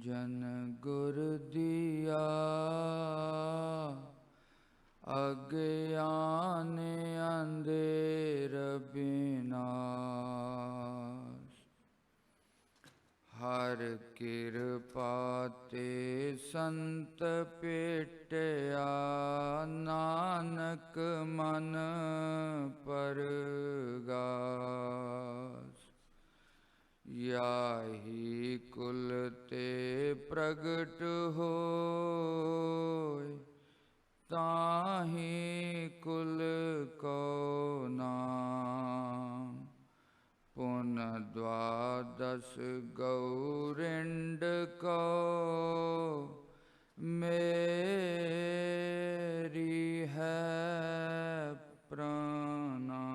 जन गुर दिया अज्ञान अंधेर विनाश। हर कृपा ते संत पेटिया नानक मन परगास। याहि कुल ते प्रगट होय ताहि कुल को नाम। पुन द्वादश गौरिंड को मेरी है प्रणाम।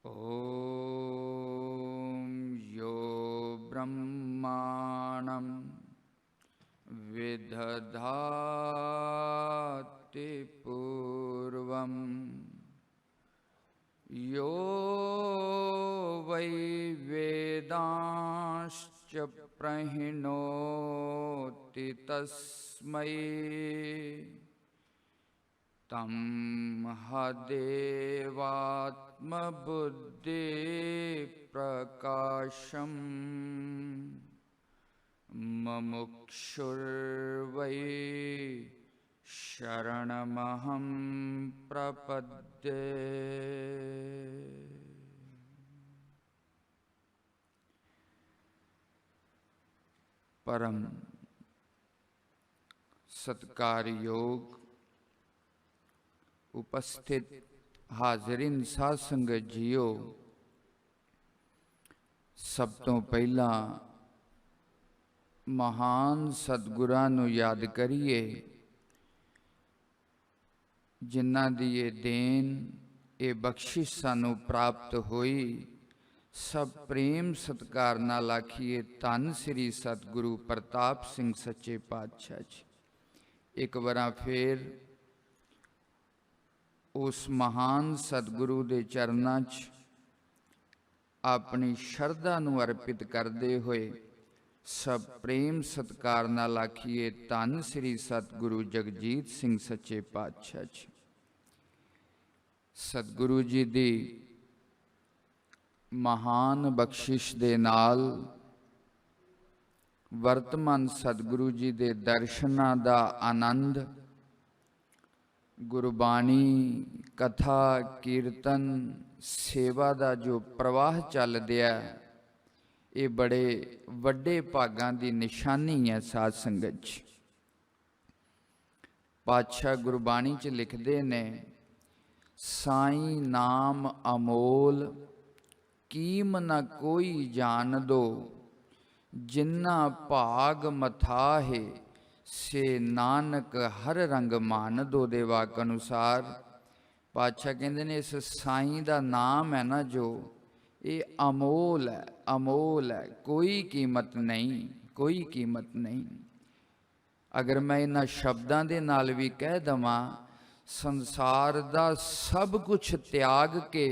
ओम यो ब्रह्माणं विदधाति पूर्वं यो वै वेदांश्च प्रहिणोति तस्मै तं हदेवात्मबुद्धि प्रकाशं मुमुक्षुर्वै शरणमहं प्रपद्ये। परम सत्कार योग उपस्थित हाजरीन साध संगत जीओ, सब तो पहला महान सतगुरां नूं याद करिए जिन्हां दी ये देन ये बख्शिश सानू प्राप्त हुई। सब प्रेम सत्कार नाल आखिए धन श्री सतगुरु प्रताप सिंह सच्चे पातशाह जी। एक बार फिर उस महान सतगुरु दे चरनां च अपनी शरधा नूं अर्पित करते हुए सब प्रेम सत्कार नाल आखिए धन श्री सतगुरु जगजीत सिंह सच्चे पातशाह जी। सतगुरु जी दी महान बख्शिश दे नाल वर्तमान सतगुरु जी दे दर्शनां दा आनंद, गुरबाणी कथा कीर्तन सेवा दा जो प्रवाह चल दिया, ये बड़े वड्डे भागां दी निशानी है। साध संगत जी, पातशाह गुरबाणी च लिखदे ने, साईं नाम अमोल कीम न कोई जान दो, जिन्ना भाग मथाहे से नानक हर रंग मान दो। दे वाक अनुसार पातशाह कहते ने इस साईं दा नाम है ना जो, ये अमोल है, अमोल है, कोई कीमत नहीं, कोई कीमत नहीं। अगर मैं इन्हां शब्दां दे नाल भी कह दवां, संसार दा सब कुछ त्याग के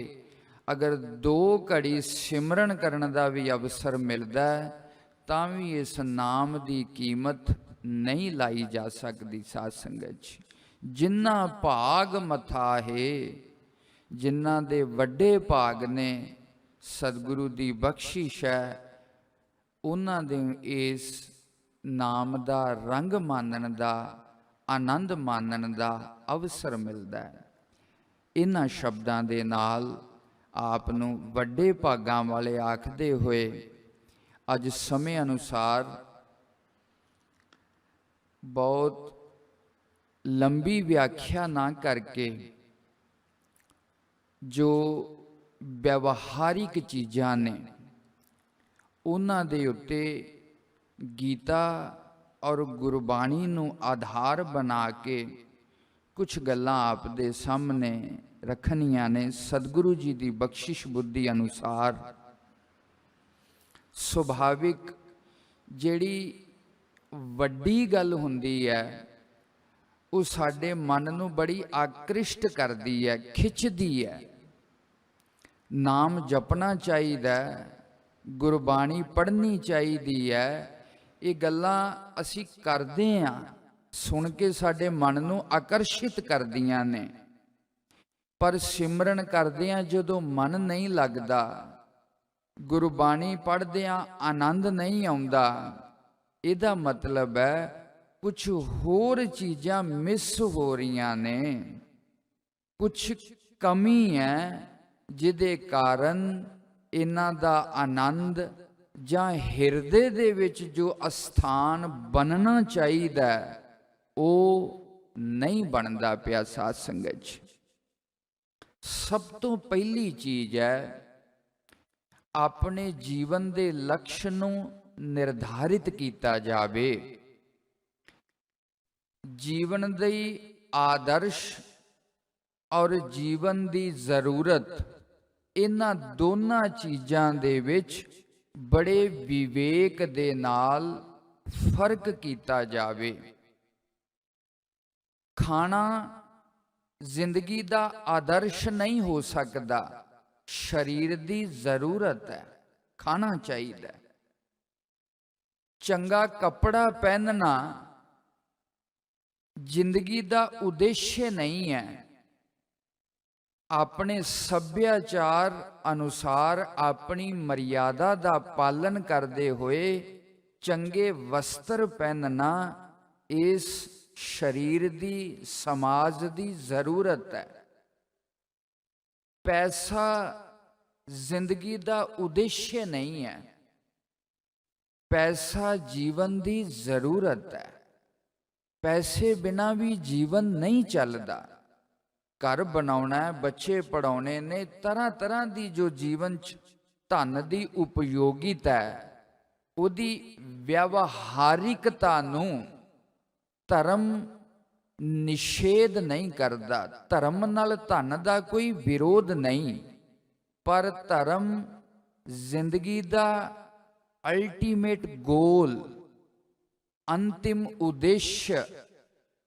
अगर दो घड़ी सिमरन करन दा भी अवसर मिलदा है तां भी इस नाम दी कीमत नहीं लाई जा सकती। साध संगत जी, जिन्ना भाग मथा है, जिन्ना दे वड्डे भाग ने, सतगुरु दी बख्शिश है, उन्हां दे इस नाम दा रंग मानन दा, आनंद मानन दा अवसर मिलदा है। इन्हां शब्दां दे नाल आप नूं वड्डे भागां वाले आखदे होए अज समय अनुसार बहुत लंबी व्याख्या ना करके जो व्यवहारिक चीज़ां ने उन्हां दे उत्ते गीता और गुरबाणी नूं आधार बना के कुछ गल्लां आप दे सामने रखनियां ने। सतगुरु जी की बख्शिश बुद्धि अनुसार सुभाविक जिहड़ी वड्डी गल हुंदी है वो साडे मन नूं बड़ी आकृष्ट करदी है, खिंचदी है। नाम जपना चाहिए, गुरबाणी पढ़नी चाहिए है। ये गल्लां असीं करदे हां, सुन के साडे मन नूं आकर्षित करदियां ने, पर सिमरन करदियां जदों मन नहीं लगदा, गुरबाणी पढ़दियां आनंद नहीं आउंदा, इहदा मतलब है कुछ होर चीज़ां मिस हो रहीआं ने, कुछ कमी है जिहदे कारण इन्हां दा आनंद जां हिरदे दे विच जो अस्थान बनना चाहिदा ਉਹ नहीं बनदा पिया। साध संगत च सब तो पहली चीज़ है अपने जीवन के लक्ष्य नूं निर्धारित किया जावे। जीवन दी आदर्श और जीवन की जरूरत, इन्हां दोनों चीज़ां दे विच बड़े विवेक दे नाल फर्क किया जावे। खाना जिंदगी का आदर्श नहीं हो सकता, शरीर की जरूरत है, खाना चाहिए। चंगा कपड़ा पहनना जिंदगी का उद्देश्य नहीं है। अपने सभ्याचार अनुसार अपनी मर्यादा का पालन करते हुए चंगे वस्त्र पहनना इस शरीर दी, समाज दी जरूरत है। पैसा जिंदगी का उद्देश्य नहीं है, पैसा जीवन की जरूरत है। पैसे बिना भी जीवन नहीं चलता। घर बनाना है, बच्चे पढ़ाने ने, तरह तरह की जो जीवन धन की उपयोगिता है, उहदी व्यवहारिकता नूं धर्म निषेध नहीं करता। धर्म नाल धन का कोई विरोध नहीं, पर धर्म जिंदगी का अल्टीमेट गोल, अंतिम उद्देश्य,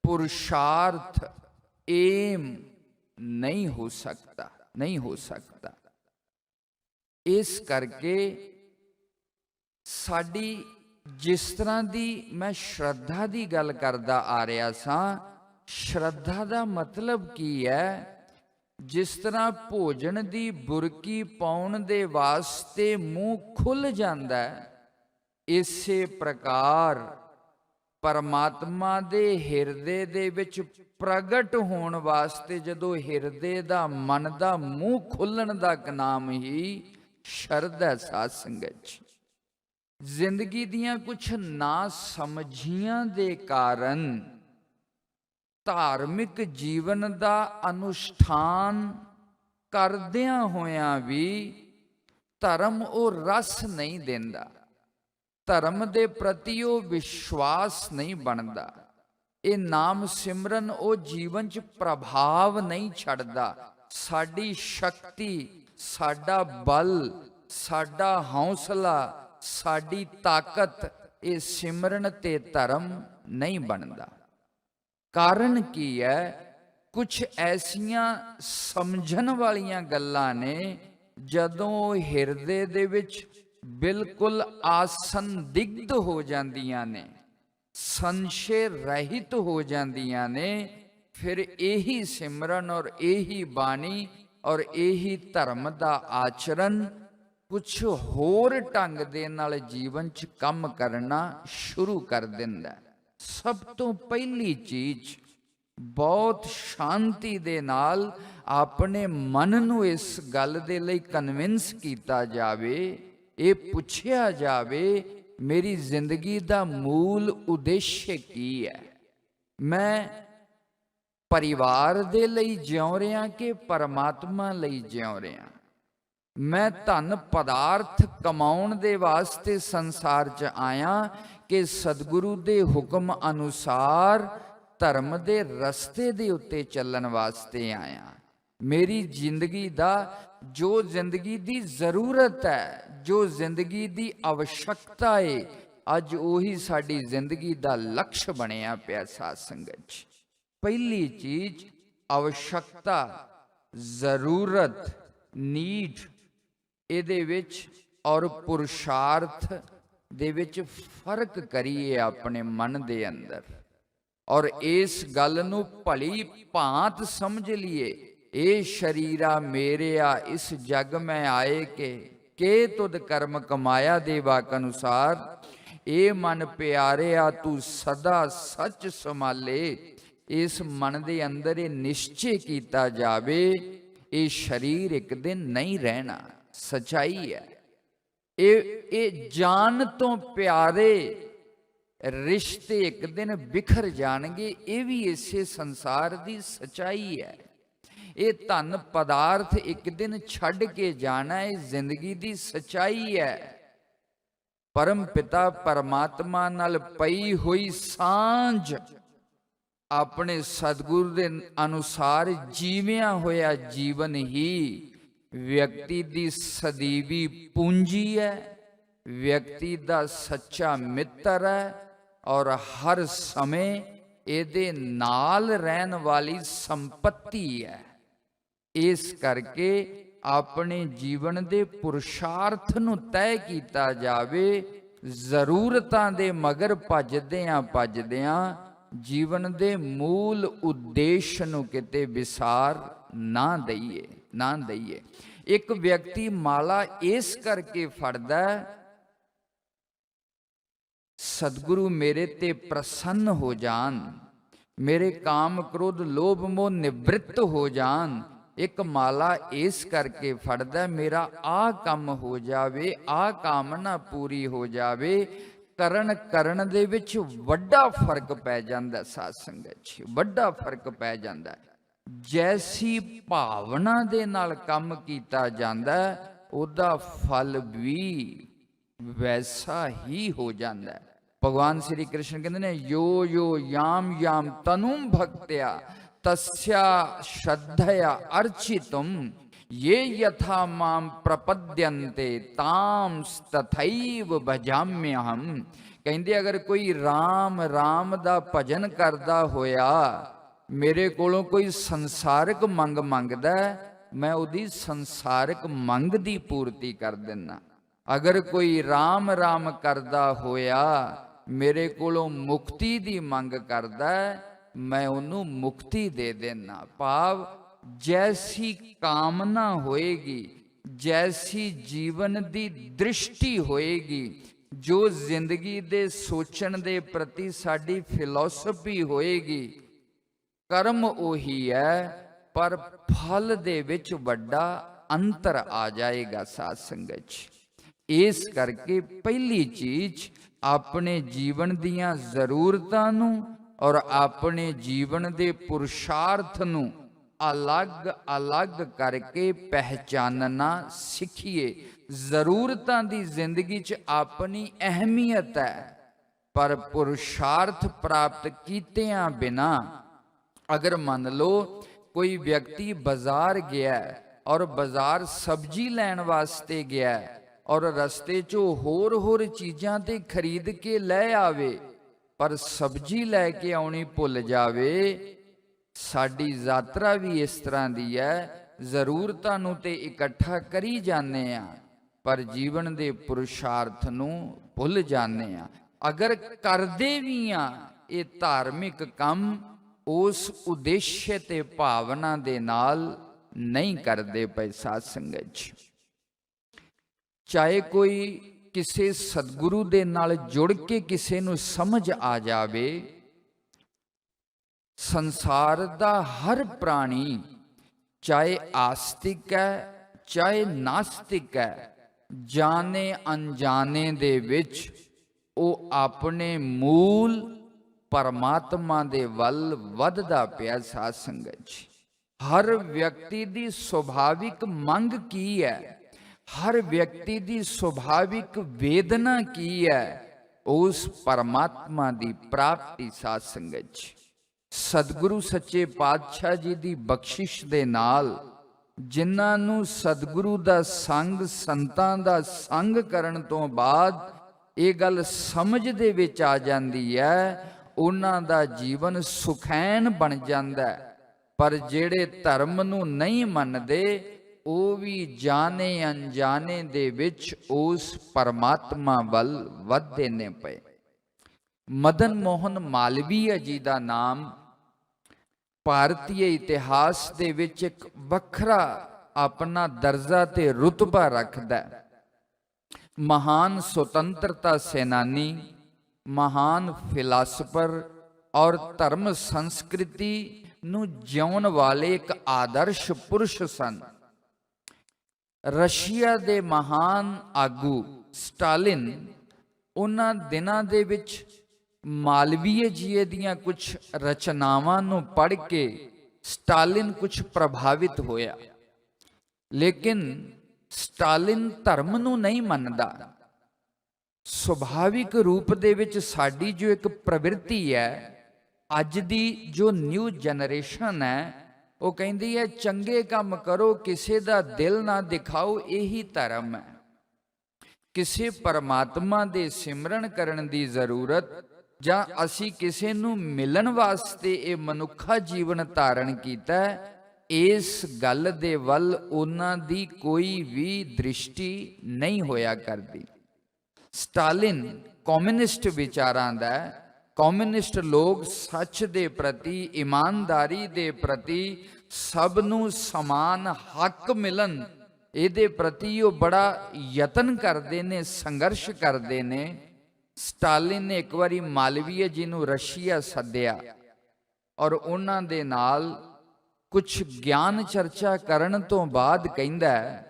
पुरुषार्थ, एम नहीं हो सकता, नहीं हो सकता। इस करके साडी जिस तरह की मैं श्रद्धा की गल करदा आ रहा सा, श्रद्धा का मतलब की है, जिस तरह भोजन की बुरकी पाउण दे वास्ते मूँह खुल जाता है, इसे प्रकार परमात्मा दे हिरदे दे विच प्रगट होण वास्ते जदों हिरदे दा, मन दा मूँह खुलण दा नाम ही शरधा। साध संगत जिंदगी दियां कुछ ना समझियां दे कारण धार्मिक जीवन का अनुष्ठान करदियां होयां भी धर्म वो रस नहीं देंदा, धर्म दे प्रति वो विश्वास नहीं बनता। ये नाम सिमरन वो जीवन च प्रभाव नहीं छड़दा। साडी शक्ति, साडा बल, साडा हौसला, साडी ताकत ये सिमरन ते धर्म नहीं बनता। कारण की है, कुछ ऐसियां समझन वालियां गल्लां ने जदों हिरदे दे विच बिल्कुल आसंदिग्ध हो जांदियां ने, संशय रहित हो जांदियां ने, फिर यही सिमरन और यही बाणी और यही धर्म का आचरण कुछ होर ढंग दे नाल जीवन च काम करना शुरू कर दिंदा। सब तो पहली चीज बहुत शांति दे नाल अपने मन नूं इस गल दे लई कन्विंस कीता जावे, ये पुछया जावे मेरी जिंदगी का मूल उद्देश्य की है। मैं परिवार दे लई जिउं रहा कि परमात्मा लई जिउं रहा। मैं धन पदार्थ कमाउण दे वास्ते संसार च आया कि सतगुरु दे हुक्म अनुसार धर्म दे रस्ते दे उत्ते चलण वास्ते आया। मेरी जिंदगी दा जो जिंदगी दी जरूरत है, जो जिंदगी दी आवश्यकता है, अज उही साडी जिंदगी दा लक्ष्य बनिया पिया। साध संगत पहली चीज आवश्यकता, जरूरत, नीड, ਇਹਦੇ ਵਿੱਚ ਔਰ ਪੁਰਸ਼ਾਰਥ ਦੇ ਵਿੱਚ ਫਰਕ ਕਰੀਏ ਆਪਣੇ ਮਨ ਦੇ ਅੰਦਰ, ਔਰ ਇਸ ਗੱਲ ਨੂੰ ਭਲੀ ਭਾਂਤ ਸਮਝ ਲਈਏ। ਇਹ ਸ਼ਰੀਰਾ ਮੇਰਿਆ ਇਸ ਜਗ ਮੈਂ ਆਏ ਕੇ ਤੁਧ ਕਰਮ ਕਮਾਇਆ ਦੇ ਵਾਕ ਅਨੁਸਾਰ। ਇਹ ਮਨ ਪਿਆਰਿਆ ਤੂੰ ਸਦਾ ਸੱਚ ਸੰਭਾਲੇ। ਇਸ ਮਨ ਦੇ ਅੰਦਰ ਇਹ ਨਿਸ਼ਚੇ ਕੀਤਾ ਜਾਵੇ, ਇਹ ਸ਼ਰੀਰ ਇੱਕ ਦਿਨ ਨਹੀਂ ਰਹਿਣਾ। ਸਚਾਈ ਹੈ ਇਹ ਜਾਨ ਤੋਂ ਪਿਆਰੇ ਰਿਸ਼ਤੇ ਇੱਕ ਦਿਨ ਬਿਖਰ ਜਾਣਗੇ। ਇਹ ਵੀ ਇਸੇ ਸੰਸਾਰ ਦੀ ਸਚਾਈ ਹੈ। ਇਹ ਧਨ ਪਦਾਰਥ ਇੱਕ ਦਿਨ ਛੱਡ ਕੇ ਜਾਣਾ, ਇਹ ਜ਼ਿੰਦਗੀ ਦੀ ਸਚਾਈ ਹੈ। ਪਰਮ ਪਿਤਾ ਪਰਮਾਤਮਾ ਨਾਲ ਪਈ ਹੋਈ ਸਾਂਝ ਆਪਣੇ ਸਤਿਗੁਰੂ ਦੇ ਅਨੁਸਾਰ ਜੀਵਿਆ ਹੋਇਆ ਜੀਵਨ ਹੀ ਵਿਅਕਤੀ ਦੀ ਸਦੀਵੀ ਪੂੰਜੀ ਹੈ, ਵਿਅਕਤੀ ਦਾ ਸੱਚਾ ਮਿੱਤਰ ਹੈ, ਔਰ ਹਰ ਸਮੇਂ ਇਹਦੇ ਨਾਲ ਰਹਿਣ ਵਾਲੀ ਸੰਪत्ति ਹੈ। ਇਸ ਕਰਕੇ ਆਪਣੇ ਜੀਵਨ ਦੇ ਪੁਰਸ਼ਾਰਥ ਨੂੰ ਤੈਅ ਕੀਤਾ ਜਾਵੇ। ਜ਼ਰੂਰਤਾਂ ਦੇ ਮਗਰ ਭੱਜਦਿਆਂ ਜੀਵਨ ਦੇ ਮੂਲ ਉਦੇਸ਼ ਨੂੰ ਕਿਤੇ ਵਿਸਾਰ ਨਾ ਦਈਏ। ਇੱਕ ਵਿਅਕਤੀ ਮਾਲਾ ਇਸ ਕਰਕੇ ਫੜਦਾ, ਸਤਿਗੁਰੂ ਮੇਰੇ ਤੇ ਪ੍ਰਸੰਨ ਹੋ ਜਾਣ, ਮੇਰੇ ਕਾਮ ਕ੍ਰੋਧ ਲੋਭ ਮੋਹ ਨਿਵ੍ਰਿਤ ਹੋ ਜਾਣ। ਇੱਕ ਮਾਲਾ ਇਸ ਕਰਕੇ ਫੜਦਾ, ਮੇਰਾ ਆਹ ਕੰਮ ਹੋ ਜਾਵੇ, ਆਹ ਕਾਮਨਾ ਪੂਰੀ ਹੋ ਜਾਵੇ। ਕਰਨ ਦੇ ਵਿੱਚ ਵੱਡਾ ਫਰਕ ਪੈ ਜਾਂਦਾ। ਸਾਧ ਸੰਗਤ ਜੀ, ਵੱਡਾ ਫਰਕ ਪੈ ਜਾਂਦਾ। ਜੈਸੀ ਭਾਵਨਾ ਦੇ ਨਾਲ ਕੰਮ ਕੀਤਾ ਜਾਂਦਾ, ਉਹਦਾ ਫਲ ਵੀ ਵੈਸਾ ਹੀ ਹੋ ਜਾਂਦਾ। ਭਗਵਾਨ ਸ਼੍ਰੀ ਕ੍ਰਿਸ਼ਨ ਕਹਿੰਦੇ ਨੇ, ਯੋ ਯੋ ਯਾਮ ਯਾਮ ਤਨੁਮ ਭਗਤਿਆ ਤਸਯਾ ਸ਼ਰਧਇਆ ਅਰਚਿਤੁਮ ये यथा माम प्रपद्यन्ते ताम तथैव भजाम्यहम। ਕਹਿੰਦੇ ਅਗਰ ਕੋਈ ਰਾਮ ਦਾ ਭਜਨ ਕਰਦਾ ਹੋਇਆ ਮੇਰੇ ਕੋਲੋਂ ਕੋਈ ਸੰਸਾਰਿਕ ਮੰਗ ਮੰਗਦਾ, ਮੈਂ ਉਹਦੀ ਸੰਸਾਰਿਕ ਮੰਗ ਦੀ ਪੂਰਤੀ ਕਰ ਦਿੰਦਾ। ਅਗਰ ਕੋਈ ਰਾਮ ਕਰਦਾ ਹੋਇਆ ਮੇਰੇ ਕੋਲੋਂ ਮੁਕਤੀ ਦੀ ਮੰਗ ਕਰਦਾ, ਮੈਂ ਉਹਨੂੰ ਮੁਕਤੀ ਦੇ ਦੇਣਾ। ਭਾਵ ਜੈਸੀ ਕਾਮਨਾ ਹੋਏਗੀ, ਜੈਸੀ ਜੀਵਨ ਦੀ ਦ੍ਰਿਸ਼ਟੀ ਹੋਏਗੀ, ਜੋ ਜ਼ਿੰਦਗੀ ਦੇ ਸੋਚਣ ਦੇ ਪ੍ਰਤੀ ਸਾਡੀ ਫਿਲਾਸਫੀ ਹੋਏਗੀ, ਕਰਮ ਉਹੀ ਹੈ, ਪਰ ਫਲ ਦੇ ਵਿੱਚ ਵੱਡਾ ਅੰਤਰ ਆ ਜਾਏਗਾ। ਸਾਧ ਸੰਗਤ ਜੀ, ਇਸ ਕਰਕੇ ਪਹਿਲੀ ਚੀਜ਼ ਆਪਣੇ ਜੀਵਨ ਦੀਆਂ ਜ਼ਰੂਰਤਾਂ ਨੂੰ ਔਰ ਆਪਣੇ ਜੀਵਨ ਦੇ ਪੁਰਸ਼ਾਰਥ ਨੂੰ ਅਲੱਗ ਕਰਕੇ ਪਹਿਚਾਨਣਾ ਸਿੱਖੀਏ। ਜ਼ਰੂਰਤਾਂ ਦੀ ਜ਼ਿੰਦਗੀ 'ਚ ਆਪਣੀ ਅਹਿਮੀਅਤ ਹੈ, ਪਰ ਪੁਰਸ਼ਾਰਥ ਪ੍ਰਾਪਤ ਕੀਤਿਆਂ ਬਿਨਾ, ਅਗਰ ਮੰਨ ਲਓ ਕੋਈ ਵਿਅਕਤੀ ਬਾਜ਼ਾਰ ਗਿਆ ਔਰ ਬਾਜ਼ਾਰ ਸਬਜ਼ੀ ਲੈਣ ਵਾਸਤੇ ਗਿਆ ਔਰ ਰਸਤੇ 'ਚੋਂ ਹੋਰ ਚੀਜ਼ਾਂ ਤੇ ਖਰੀਦ ਕੇ ਲੈ ਆਵੇ, ਪਰ ਸਬਜ਼ੀ ਲੈ ਕੇ ਆਉਣੀ ਭੁੱਲ ਜਾਵੇ। ਸਾਡੀ ਯਾਤਰਾ ਵੀ ਇਸ ਤਰ੍ਹਾਂ ਦੀ ਹੈ, ਜ਼ਰੂਰਤਾਂ ਨੂੰ ਤੇ ਇਕੱਠਾ ਕਰੀ ਜਾਂਦੇ ਆ, ਪਰ ਜੀਵਨ ਦੇ ਪੁਰਸ਼ਾਰਥ ਨੂੰ ਭੁੱਲ ਜਾਂਦੇ ਆ। ਅਗਰ ਕਰਦੇ ਵੀ ਆ ਇਹ ਧਾਰਮਿਕ ਕੰਮ, ਉਸ ਉਦੇਸ਼ ਤੇ ਭਾਵਨਾ ਦੇ ਨਾਲ ਨਹੀਂ ਕਰਦੇ ਪਏ। ਸਾਧ ਸੰਗਤ ਜੀ, ਚਾਹੇ ਕੋਈ ਕਿਸੇ ਸਤਿਗੁਰੂ ਦੇ ਨਾਲ ਜੁੜ ਕੇ ਕਿਸੇ ਨੂੰ ਸਮਝ ਆ ਜਾਵੇ, ਸੰਸਾਰ ਦਾ ਹਰ ਪ੍ਰਾਣੀ ਚਾਹੇ ਆਸਤਿਕ ਹੈ ਚਾਹੇ ਨਾਸਤਿਕ ਹੈ, ਜਾਣੇ ਅਣਜਾਣੇ ਦੇ ਵਿੱਚ ਉਹ ਆਪਣੇ ਮੂਲ ਪਰਮਾਤਮਾ ਦੇ ਵੱਲ ਵੱਧਦਾ ਪਿਆ। ਸਾਧ ਸੰਗਤ ਜੀ, ਹਰ ਵਿਅਕਤੀ ਦੀ ਸੁਭਾਵਿਕ ਮੰਗ ਕੀ ਹੈ, ਹਰ ਵਿਅਕਤੀ ਦੀ ਸੁਭਾਵਿਕ ਵੇਦਨਾ ਕੀ ਹੈ, ਉਸ ਪਰਮਾਤਮਾ ਦੀ ਪ੍ਰਾਪਤੀ। ਸਾਧ ਸੰਗਤ ਜੀ, ਸਤਿਗੁਰੂ ਸੱਚੇ ਪਾਤਸ਼ਾਹ ਜੀ ਦੀ ਬਖਸ਼ਿਸ਼ ਦੇ ਨਾਲ ਜਿਨ੍ਹਾਂ ਨੂੰ ਸਤਿਗੁਰੂ ਦਾ ਸੰਗ, ਸੰਤਾਂ ਦਾ ਸੰਗ ਕਰਨ ਤੋਂ ਬਾਅਦ ਇਹ ਗੱਲ ਸਮਝ ਦੇ ਵਿੱਚ ਆ ਜਾਂਦੀ ਹੈ, ਉਹਨਾਂ ਦਾ ਜੀਵਨ ਸੁਖੈਨ ਬਣ ਜਾਂਦਾ। ਪਰ ਜਿਹੜੇ ਧਰਮ ਨੂੰ ਨਹੀਂ ਮੰਨਦੇ, ਉਹ ਵੀ ਜਾਣੇ ਅਣਜਾਣੇ ਦੇ ਵਿੱਚ ਉਸ ਪਰਮਾਤਮਾ ਵੱਲ ਵਧਦੇ ਨੇ ਪਏ। ਮਦਨ ਮੋਹਨ ਮਾਲਵੀਆ ਜੀ ਦਾ ਨਾਮ ਭਾਰਤੀ ਇਤਿਹਾਸ ਦੇ ਵਿੱਚ ਇੱਕ ਵੱਖਰਾ ਆਪਣਾ ਦਰਜਾ ਤੇ ਰੁਤਬਾ ਰੱਖਦਾ ਹੈ। ਮਹਾਨ ਸੁਤੰਤਰਤਾ ਸੈਨਾਨੀ, ਮਹਾਨ ਫਿਲਾਸਫਰ ਔਰ ਧਰਮ ਸੰਸਕ੍ਰਿਤੀ ਨੂੰ ਜਿਉਣ ਵਾਲੇ ਇੱਕ ਆਦਰਸ਼ ਪੁਰਸ਼ ਸਨ। ਰਸ਼ੀਆ ਦੇ ਮਹਾਨ ਆਗੂ ਸਟਾਲਿਨ ਉਹਨਾਂ ਦਿਨਾਂ ਦੇ ਵਿੱਚ ਮਾਲਵੀਏ ਜੀ ਦੀਆਂ ਕੁਝ ਰਚਨਾਵਾਂ ਨੂੰ ਪੜ੍ਹ ਕੇ ਸਟਾਲਿਨ ਕੁਝ ਪ੍ਰਭਾਵਿਤ ਹੋਇਆ, ਲੇਕਿਨ ਸਟਾਲਿਨ ਧਰਮ ਨੂੰ ਨਹੀਂ ਮੰਨਦਾ। ਸੁਭਾਵਿਕ ਰੂਪ ਦੇ ਵਿੱਚ ਸਾਡੀ ਜੋ ਇੱਕ ਪ੍ਰਵਿਰਤੀ ਹੈ, ਅੱਜ ਦੀ ਜੋ ਨਿਊ ਜਨਰੇਸ਼ਨ ਹੈ, ਉਹ ਕਹਿੰਦੀ ਹੈ ਚੰਗੇ ਕੰਮ ਕਰੋ, ਕਿਸੇ ਦਾ ਦਿਲ ਨਾ ਦਿਖਾਓ, ਇਹੀ ਧਰਮ ਹੈ। ਕਿਸੇ ਪਰਮਾਤਮਾ ਦੇ ਸਿਮਰਨ ਕਰਨ ਦੀ ਜ਼ਰੂਰਤ ਜਾਂ ਅਸੀਂ ਕਿਸੇ ਨੂੰ ਮਿਲਣ ਵਾਸਤੇ ਇਹ ਮਨੁੱਖਾ ਜੀਵਨ ਧਾਰਨ ਕੀਤਾ, ਇਸ ਗੱਲ ਦੇ ਵੱਲ ਉਹਨਾਂ ਦੀ ਕੋਈ ਵੀ ਦ੍ਰਿਸ਼ਟੀ ਨਹੀਂ ਹੋਇਆ ਕਰਦੀ। ਸਟਾਲਿਨ ਕਮਿਊਨਿਸਟ ਵਿਚਾਰਾਂ ਦਾ, ਕਮਿਊਨਿਸਟ ਲੋਕ ਸੱਚ ਦੇ ਪ੍ਰਤੀ, ਇਮਾਨਦਾਰੀ ਦੇ ਪ੍ਰਤੀ, ਸਭ ਨੂੰ ਸਮਾਨ ਹੱਕ ਮਿਲਣ, ਇਹਦੇ ਪ੍ਰਤੀ ਉਹ ਬੜਾ ਯਤਨ ਕਰਦੇ ਨੇ, ਸੰਘਰਸ਼ ਕਰਦੇ ਨੇ। ਸਟਾਲਿਨ ਨੇ ਇੱਕ ਵਾਰੀ ਮਾਲਵੀਆ ਜੀ ਨੂੰ ਰਸ਼ੀਆ ਸੱਦਿਆ ਔਰ ਉਹਨਾਂ ਦੇ ਨਾਲ ਕੁਝ ਗਿਆਨ ਚਰਚਾ ਕਰਨ ਤੋਂ ਬਾਅਦ ਕਹਿੰਦਾ,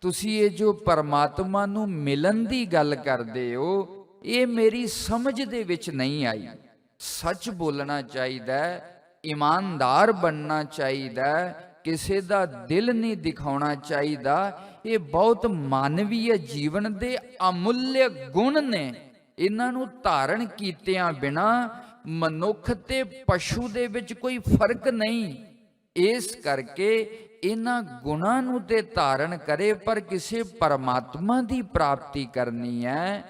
ਤੁਸੀਂ ਇਹ ਜੋ ਪਰਮਾਤਮਾ ਨੂੰ ਮਿਲਣ ਦੀ ਗੱਲ ਕਰਦੇ ਹੋ, ਇਹ ਮੇਰੀ ਸਮਝ ਦੇ ਵਿੱਚ ਨਹੀਂ ਆਈ। ਸੱਚ ਬੋਲਣਾ ਚਾਹੀਦਾ, ਇਮਾਨਦਾਰ ਬਣਨਾ ਚਾਹੀਦਾ, ਕਿਸੇ ਦਾ ਦਿਲ ਨਹੀਂ ਦਿਖਾਉਣਾ ਚਾਹੀਦਾ। ਇਹ ਬਹੁਤ ਮਾਨਵੀय ਜੀਵਨ ਦੇ ਅਮੁੱਲ ਗੁਣ ਨੇ। ਇਹਨਾਂ ਨੂੰ ਧਾਰਨ ਕੀਤਿਆਂ ਬਿਨਾ ਮਨੁੱਖ ਤੇ ਪਸ਼ੂ ਦੇ ਵਿੱਚ ਕੋਈ ਫਰਕ ਨਹੀਂ। ਇਸ ਕਰਕੇ ਇਹਨਾਂ ਗੁਣਾਂ ਨੂੰ ਤੇ ਧਾਰਨ ਕਰੇ, ਪਰ ਕਿਸੇ ਪਰਮਾਤਮਾ ਦੀ ਪ੍ਰਾਪਤੀ ਕਰਨੀ ਹੈ,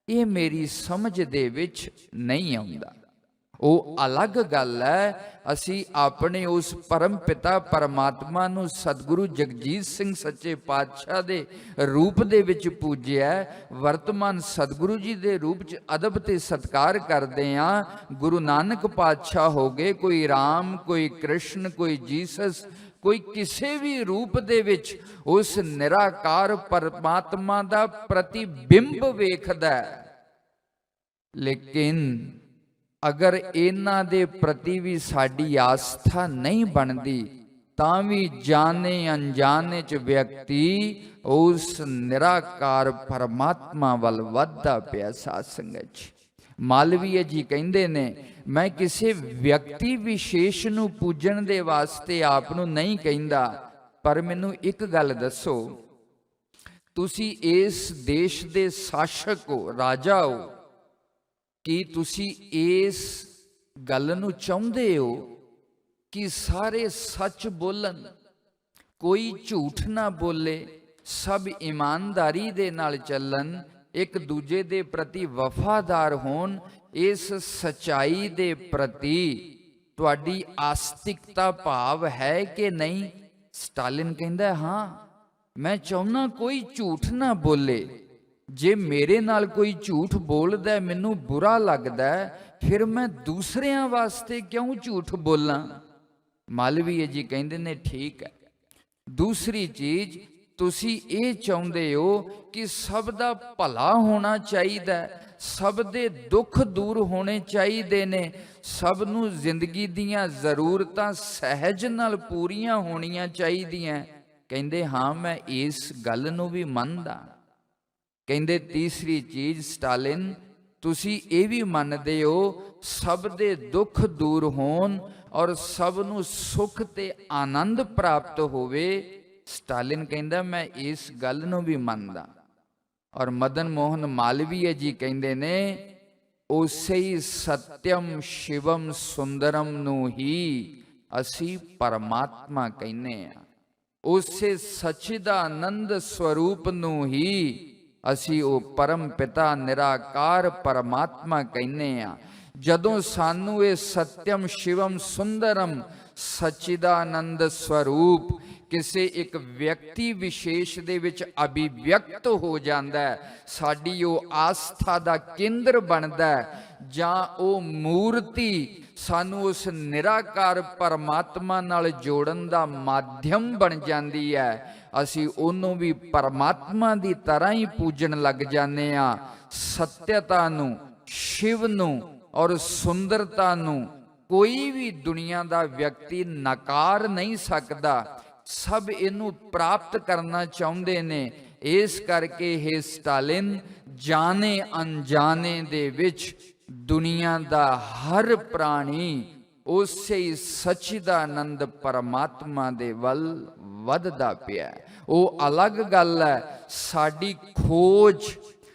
ਇਹ ਮੇਰੀ ਸਮਝ ਦੇ ਵਿੱਚ ਨਹੀਂ ਆਉਂਦਾ। ਉਹ ਅਲੱਗ ਗੱਲ ਹੈ। ਅਸੀਂ ਆਪਣੇ ਉਸ ਪਰਮ ਪਿਤਾ ਪਰਮਾਤਮਾ ਨੂੰ ਸਤਿਗੁਰੂ ਜਗਜੀਤ ਸਿੰਘ ਸੱਚੇ ਪਾਤਸ਼ਾਹ ਦੇ ਰੂਪ ਦੇ ਵਿੱਚ ਪੂਜਿਆ, ਵਰਤਮਾਨ ਸਤਿਗੁਰੂ ਜੀ ਦੇ ਰੂਪ 'ਚ ਅਦਬ ਤੇ ਸਤਿਕਾਰ ਕਰਦੇ ਹਾਂ। ਗੁਰੂ ਨਾਨਕ ਪਾਤਸ਼ਾਹ ਹੋ ਗਏ, ਕੋਈ ਰਾਮ, ਕੋਈ ਕ੍ਰਿਸ਼ਨ, ਕੋਈ ਜੀਸਸ, ਕੋਈ ਕਿਸੇ ਵੀ ਰੂਪ ਦੇ ਵਿੱਚ ਉਸ ਨਿਰਾਕਾਰ ਪਰਮਾਤਮਾ ਦਾ ਪ੍ਰਤੀਬਿੰਬ ਵੇਖਦਾ। ਲੇਕਿਨ ਅਗਰ ਇਹਨਾਂ ਦੇ ਪ੍ਰਤੀ ਵੀ ਸਾਡੀ ਆਸਥਾ ਨਹੀਂ ਬਣਦੀ, ਤਾਂ ਵੀ ਜਾਣੇ ਅਣਜਾਣੇ 'ਚ ਵਿਅਕਤੀ ਉਸ ਨਿਰਾਕਾਰ ਪਰਮਾਤਮਾ ਵੱਲ ਵੱਧਦਾ ਪਿਆ। ਸਾਧ ਸੰਗਤ ਜੀ, ਮਾਲਵੀਆ ਜੀ ਕਹਿੰਦੇ ਨੇ, ਮੈਂ ਕਿਸੇ ਵਿਅਕਤੀ ਵਿਸ਼ੇਸ਼ ਨੂੰ ਪੂਜਣ ਦੇ ਵਾਸਤੇ ਆਪ ਨੂੰ ਨਹੀਂ ਕਹਿੰਦਾ, ਪਰ ਮੈਨੂੰ ਇੱਕ ਗੱਲ ਦੱਸੋ, ਤੁਸੀਂ ਇਸ ਦੇਸ਼ ਦੇ ਸ਼ਾਸਕ ਹੋ, ਰਾਜਾ ਹੋ, ਕੀ ਤੁਸੀਂ ਇਸ ਗੱਲ ਨੂੰ ਚਾਹੁੰਦੇ ਹੋ ਕਿ ਸਾਰੇ ਸੱਚ ਬੋਲਣ, ਕੋਈ ਝੂਠ ਨਾ ਬੋਲੇ, ਸਭ ਇਮਾਨਦਾਰੀ ਦੇ ਨਾਲ ਚੱਲਣ, ਇੱਕ ਦੂਜੇ ਦੇ ਪ੍ਰਤੀ ਵਫਾਦਾਰ ਹੋਣ? ਇਸ ਸਚਾਈ ਦੇ ਪ੍ਰਤੀ ਤੁਹਾਡੀ ਆਸਤਿਕਤਾ ਭਾਵ ਹੈ ਕਿ ਨਹੀਂ? ਸਟਾਲਿਨ ਕਹਿੰਦਾ, ਹਾਂ, ਮੈਂ ਚਾਹੁੰਦਾ ਕੋਈ ਝੂਠ ਨਾ ਬੋਲੇ। ਜੇ ਮੇਰੇ ਨਾਲ ਕੋਈ ਝੂਠ ਬੋਲਦਾ, ਮੈਨੂੰ ਬੁਰਾ ਲੱਗਦਾ, ਫਿਰ ਮੈਂ ਦੂਸਰਿਆਂ ਵਾਸਤੇ ਕਿਉਂ ਝੂਠ ਬੋਲਾਂ? ਮਾਲਵੀਆ ਜੀ ਕਹਿੰਦੇ ਨੇ, ਠੀਕ ਹੈ। ਦੂਸਰੀ ਚੀਜ਼, ਤੁਸੀਂ ਇਹ ਚਾਹੁੰਦੇ ਹੋ ਕਿ ਸਭ ਦਾ ਭਲਾ ਹੋਣਾ ਚਾਹੀਦਾ, ਸਭ ਦੇ ਦੁੱਖ ਦੂਰ ਹੋਣੇ ਚਾਹੀਦੇ ਨੇ, ਸਭ ਨੂੰ ਜ਼ਿੰਦਗੀ ਦੀਆਂ ਜ਼ਰੂਰਤਾਂ ਸਹਿਜ ਨਾਲ ਪੂਰੀਆਂ ਹੋਣੀਆਂ ਚਾਹੀਦੀਆਂ। ਕਹਿੰਦੇ, ਹਾਂ, ਮੈਂ ਇਸ ਗੱਲ ਨੂੰ ਵੀ ਮੰਨਦਾ। ਕਹਿੰਦੇ, ਤੀਸਰੀ ਚੀਜ਼ ਸਟਾਲਿਨ, ਤੁਸੀਂ ਇਹ ਵੀ ਮੰਨਦੇ ਹੋ ਸਭ ਦੇ ਦੁੱਖ ਦੂਰ ਹੋਣ ਔਰ ਸਭ ਨੂੰ ਸੁੱਖ ਤੇ ਆਨੰਦ ਪ੍ਰਾਪਤ ਹੋਵੇ? ਸਟਾਲਿਨ ਕਹਿੰਦਾ, ਮੈਂ ਇਸ ਗੱਲ ਨੂੰ ਵੀ ਮੰਨਦਾ। ਔਰ ਮਦਨ ਮੋਹਨ ਮਾਲਵੀਆ ਜੀ ਕਹਿੰਦੇ ਨੇ, ਉਸੇ ਹੀ ਸਤਿਅਮ ਸ਼ਿਵਮ ਸੁੰਦਰਮ ਨੂੰ ਹੀ ਅਸੀਂ ਪਰਮਾਤਮਾ ਕਹਿੰਦੇ ਆ। ਉਸੇ ਸਚਿਦਾਨੰਦ ਸਰੂਪ ਨੂੰ ਹੀ ਅਸੀਂ ਉਹ ਪਰਮ ਪਿਤਾ ਨਿਰਾਕਾਰ ਪਰਮਾਤਮਾ ਕਹਿੰਦੇ ਆ। ਜਦੋਂ ਸਾਨੂੰ ਇਹ ਸਤਿਅਮ ਸ਼ਿਵਮ ਸੁੰਦਰਮ ਸਚਿਦਾਨੰਦ ਸਰੂਪ ਕਿਸੇ ਇੱਕ ਵਿਅਕਤੀ ਵਿਸ਼ੇਸ਼ ਦੇ ਵਿੱਚ ਅਭਿਵਿਅਕਤ ਹੋ ਜਾਂਦਾ ਹੈ, ਸਾਡੀ ਉਹ ਆਸਥਾ ਦਾ ਕੇਂਦਰ ਬਣਦਾ ਹੈ, ਜਾਂ ਉਹ ਮੂਰਤੀ ਸਾਨੂੰ ਉਸ ਨਿਰਾਕਾਰ ਪਰਮਾਤਮਾ ਨਾਲ ਜੋੜਨ ਦਾ ਮਾਧਿਅਮ ਬਣ ਜਾਂਦੀ ਹੈ, ਅਸੀਂ ਉਹਨੂੰ ਵੀ ਪਰਮਾਤਮਾ ਦੀ ਤਰ੍ਹਾਂ ਹੀ ਪੂਜਣ ਲੱਗ ਜਾਂਦੇ ਹਾਂ। ਸੱਤਿਅਤਾ ਨੂੰ, ਸ਼ਿਵ ਨੂੰ ਔਰ ਸੁੰਦਰਤਾ ਨੂੰ ਕੋਈ ਵੀ ਦੁਨੀਆ ਦਾ ਵਿਅਕਤੀ ਨਕਾਰ ਨਹੀਂ ਸਕਦਾ। ਸਭ ਇਹਨੂੰ ਪ੍ਰਾਪਤ ਕਰਨਾ ਚਾਹੁੰਦੇ ਨੇ। ਇਸ ਕਰਕੇ ਇਹ ਸਟਾਲਿਨ, ਜਾਣੇ ਅਣਜਾਣੇ ਦੇ ਵਿੱਚ ਦੁਨੀਆ ਦਾ ਹਰ ਪ੍ਰਾਣੀ ਉਸੇ ਹੀ ਸਚਿਦਾਨੰਦ ਪਰਮਾਤਮਾ ਦੇ ਵੱਲ ਵੱਧਦਾ ਪਿਆ। ਉਹ ਅਲੱਗ ਗੱਲ ਹੈ, ਸਾਡੀ ਖੋਜ,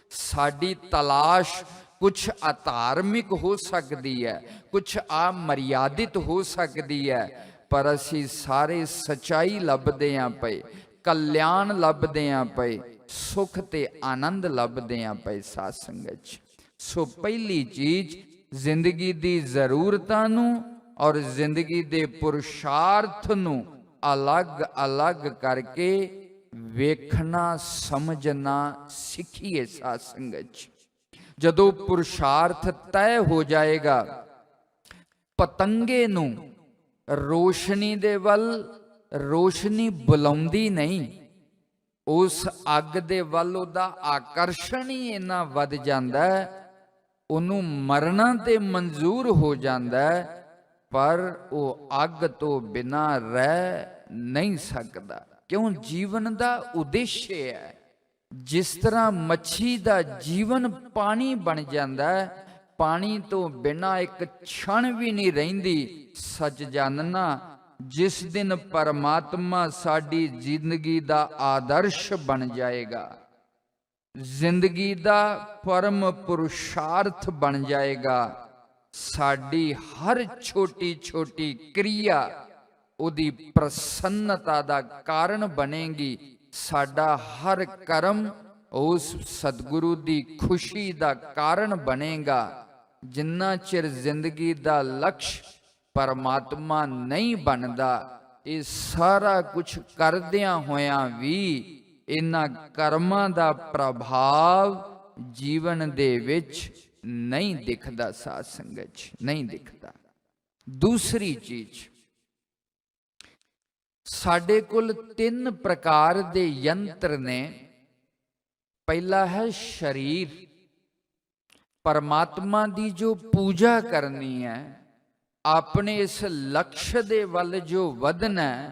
ਸਾਡੀ ਤਲਾਸ਼ ਕੁਛ ਅਧਾਰਮਿਕ ਹੋ ਸਕਦੀ ਹੈ, ਕੁਛ ਅਮਰਿਆਦਿਤ ਹੋ ਸਕਦੀ ਹੈ, ਪਰ ਅਸੀਂ ਸਾਰੇ ਸਚਾਈ ਲੱਭਦੇ ਆਂ ਪਏ, ਕਲਿਆਣ ਲੱਭਦੇ ਆਂ ਪਏ, ਸੁਖ ਤੇ ਆਨੰਦ ਲੱਭਦੇ ਆਂ ਪਏ ਸਾਧ ਸੰਗਤ 'ਚ। ਸੋ ਪਹਿਲੀ ਚੀਜ਼, ਜ਼ਿੰਦਗੀ ਦੀ ਜ਼ਰੂਰਤਾਂ ਨੂੰ ਔਰ ਜ਼ਿੰਦਗੀ ਦੇ ਪੁਰਸ਼ਾਰਥ ਨੂੰ ਅਲੱਗ-ਅਲੱਗ ਕਰਕੇ ਵੇਖਣਾ ਸਮਝਣਾ ਸਿੱਖੀਏ ਸਾਧ ਸੰਗਤ 'ਚ। ਜਦੋਂ ਪੁਰਸ਼ਾਰਥ ਤੈਅ ਹੋ ਜਾਏਗਾ, ਪਤੰਗੇ ਨੂੰ ਰੋਸ਼ਨੀ ਦੇ ਵੱਲ ਰੋਸ਼ਨੀ ਬੁਲਾਉਂਦੀ ਨਹੀਂ, ਉਸ ਅੱਗ ਦੇ ਵੱਲ ਉਹਦਾ ਆਕਰਸ਼ਣ ਹੀ ਇੰਨਾ ਵੱਧ ਜਾਂਦਾ ਹੈ, ਉਹਨੂੰ ਮਰਨਾ ਤੇ ਮਨਜ਼ੂਰ ਹੋ ਜਾਂਦਾ ਹੈ, ਪਰ ਉਹ ਅੱਗ ਤੋਂ ਬਿਨਾਂ ਰਹਿ ਨਹੀਂ ਸਕਦਾ। ਕਿਉਂ? ਜੀਵਨ ਦਾ ਉਦੇਸ਼ ਹੈ। ਜਿਸ ਤਰ੍ਹਾਂ ਮੱਛੀ ਦਾ ਜੀਵਨ ਪਾਣੀ ਬਣ ਜਾਂਦਾ ਹੈ, ਪਾਣੀ ਤੋਂ ਬਿਨਾਂ ਇੱਕ ਛਣ ਵੀ ਨਹੀਂ ਰਹਿੰਦੀ। ਸੱਚ ਜਾਣਨਾ, ਜਿਸ ਦਿਨ ਪਰਮਾਤਮਾ ਸਾਡੀ ਜ਼ਿੰਦਗੀ ਦਾ ਆਦਰਸ਼ ਬਣ ਜਾਏਗਾ, ਜ਼ਿੰਦਗੀ ਦਾ ਪਰਮ ਪੁਰਸ਼ਾਰਥ ਬਣ ਜਾਏਗਾ, ਸਾਡੀ ਹਰ ਛੋਟੀ ਛੋਟੀ ਕਿਰਿਆ ਉਹਦੀ ਪ੍ਰਸੰਨਤਾ ਦਾ ਕਾਰਨ ਬਣੇਗੀ। ਸਾਡਾ ਹਰ ਕਰਮ ਉਸ ਸਤਿਗੁਰੂ ਦੀ ਖੁਸ਼ੀ ਦਾ ਕਾਰਨ ਬਣੇਗਾ। ਜਿੰਨਾ ਚਿਰ ਜ਼ਿੰਦਗੀ ਦਾ ਲਕਸ਼ ਪਰਮਾਤਮਾ ਨਹੀਂ ਬਣਦਾ, ਇਹ ਸਾਰਾ ਕੁਝ ਕਰਦਿਆਂ ਹੋਇਆਂ ਵੀ ਇਹਨਾਂ ਕਰਮਾਂ ਦਾ ਪ੍ਰਭਾਵ ਜੀਵਨ ਦੇ ਵਿੱਚ ਨਹੀਂ ਦਿਖਦਾ ਸਾਧ ਸੰਗਤ 'ਚ, ਨਹੀਂ ਦਿਖਦਾ। ਦੂਸਰੀ ਚੀਜ਼, ਸਾਡੇ ਕੋਲ 3 ਪ੍ਰਕਾਰ ਦੇ ਯੰਤਰ ਨੇ। ਪਹਿਲਾ ਹੈ ਸਰੀਰ। ਪਰਮਾਤਮਾ ਦੀ ਜੋ ਪੂਜਾ ਕਰਨੀ ਹੈ, ਆਪਣੇ ਇਸ ਲਕਸ਼ ਦੇ ਵੱਲ ਜੋ ਵਧਣਾ,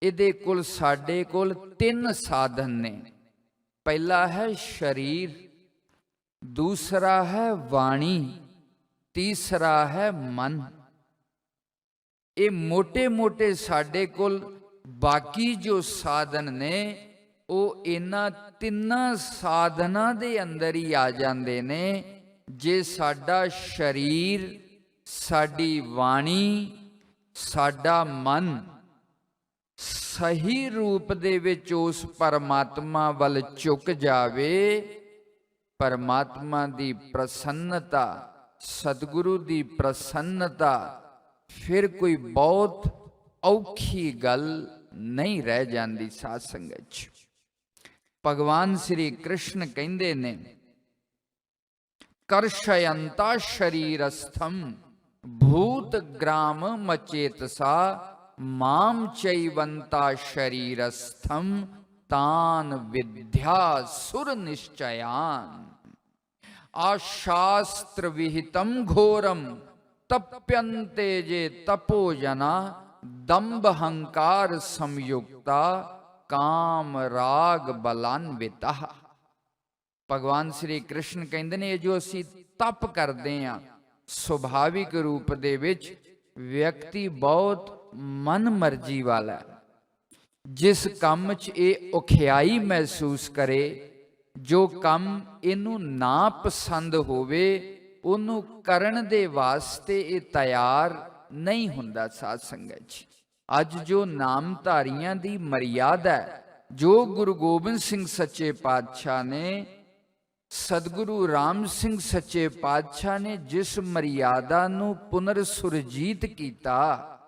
ਇਹਦੇ ਕੋਲ ਸਾਡੇ ਕੋਲ 3 ਸਾਧਨ ਨੇ। ਪਹਿਲਾ ਹੈ ਸਰੀਰ, ਦੂਸਰਾ ਹੈ ਬਾਣੀ, ਤੀਸਰਾ ਹੈ ਮਨ। ਇਹ ਮੋٹے-ਮੋٹے ਸਾਡੇ ਕੋਲ ਬਾਕੀ ਜੋ ਸਾਧਨ ਨੇ, ਉਹ ਇਹਨਾਂ 3 ਸਾਧਨਾਂ ਦੇ ਅੰਦਰ ਹੀ ਆ ਜਾਂਦੇ ਨੇ। ਜੇ ਸਾਡਾ ਸਰੀਰ, ਸਾਡੀ ਬਾਣੀ, ਸਾਡਾ ਮਨ ਸਹੀ ਰੂਪ ਦੇ ਵਿੱਚ ਉਸ ਪਰਮਾਤਮਾ ਵੱਲ ਝੁਕ ਜਾਵੇ, ਪਰਮਾਤਮਾ ਦੀ ਪ੍ਰਸੰਨਤਾ, ਸਤਿਗੁਰੂ ਦੀ ਪ੍ਰਸੰਨਤਾ, ਫਿਰ ਕੋਈ ਬਹੁਤ ਔਖੀ ਗੱਲ ਨਹੀਂ ਰਹਿ ਜਾਂਦੀ ਸਾਧ ਸੰਗਤ 'ਚ। ਭਗਵਾਨ ਸ਼੍ਰੀ ਕ੍ਰਿਸ਼ਨ ਕਹਿੰਦੇ ਨੇ, ਕਰਸ਼ਯੰਤਾ ਸ਼ਰੀਰਸਥਮ ਭੂਤ ਗ੍ਰਾਮ ਮਚੇਤਸਾ ਮਾਮ ਚੈਵੰਤਾ ਸ਼ਰੀਰਸਥਮ ਤਾਨ ਵਿਦਿਆ ਸੁਰ ਨਿਸ਼ਚयान ਆਸ਼ਾਸਤਰ ਵਿਹਿਤਮ ਘੋਰਮ ਤਪਯੰਤੇ ਜੇ ਤਪੋ ਜਨਾ ਦੰਭ ਹੰਕਾਰ ਸੰਯੁਕਤਾ ਕਾਮ ਰਾਗ ਬਲਾਨਵਿਤਾ। ਭਗਵਾਨ ਸ਼੍ਰੀ ਕ੍ਰਿਸ਼ਨ ਕਹਿੰਦੇ ਨੇ, ਇਹ ਜੋ ਅਸੀਂ ਤਪ ਕਰਦੇ ਹਾਂ, ਸੁਭਾਵਿਕ ਰੂਪ ਦੇ ਵਿੱਚ ਵਿਅਕਤੀ ਬਹੁਤ ਮਨ ਮਰਜ਼ੀ ਵਾਲਾ ਹੈ। ਜਿਸ ਕੰਮ 'ਚ ਇਹ ਔਖਿਆਈ ਮਹਿਸੂਸ ਕਰੇ, ਜੋ ਕੰਮ ਇਹਨੂੰ ਨਾ ਪਸੰਦ ਹੋਵੇ, ਉਹਨੂੰ ਕਰਨ ਦੇ ਵਾਸਤੇ ਇਹ ਤਿਆਰ ਨਹੀਂ ਹੁੰਦਾ ਸਾਧ ਸੰਗਤ ਜੀ। ਅੱਜ ਜੋ ਨਾਮਧਾਰੀਆਂ ਦੀ ਮਰਿਆਦਾ, ਜੋ ਗੁਰੂ ਗੋਬਿੰਦ ਸਿੰਘ ਸੱਚੇ ਪਾਤਸ਼ਾਹ ਨੇ, ਸਤਿਗੁਰੂ ਰਾਮ ਸਿੰਘ ਸੱਚੇ ਪਾਤਸ਼ਾਹ ਨੇ ਜਿਸ ਮਰਿਆਦਾ ਨੂੰ ਪੁਨਰ ਸੁਰਜੀਤ ਕੀਤਾ,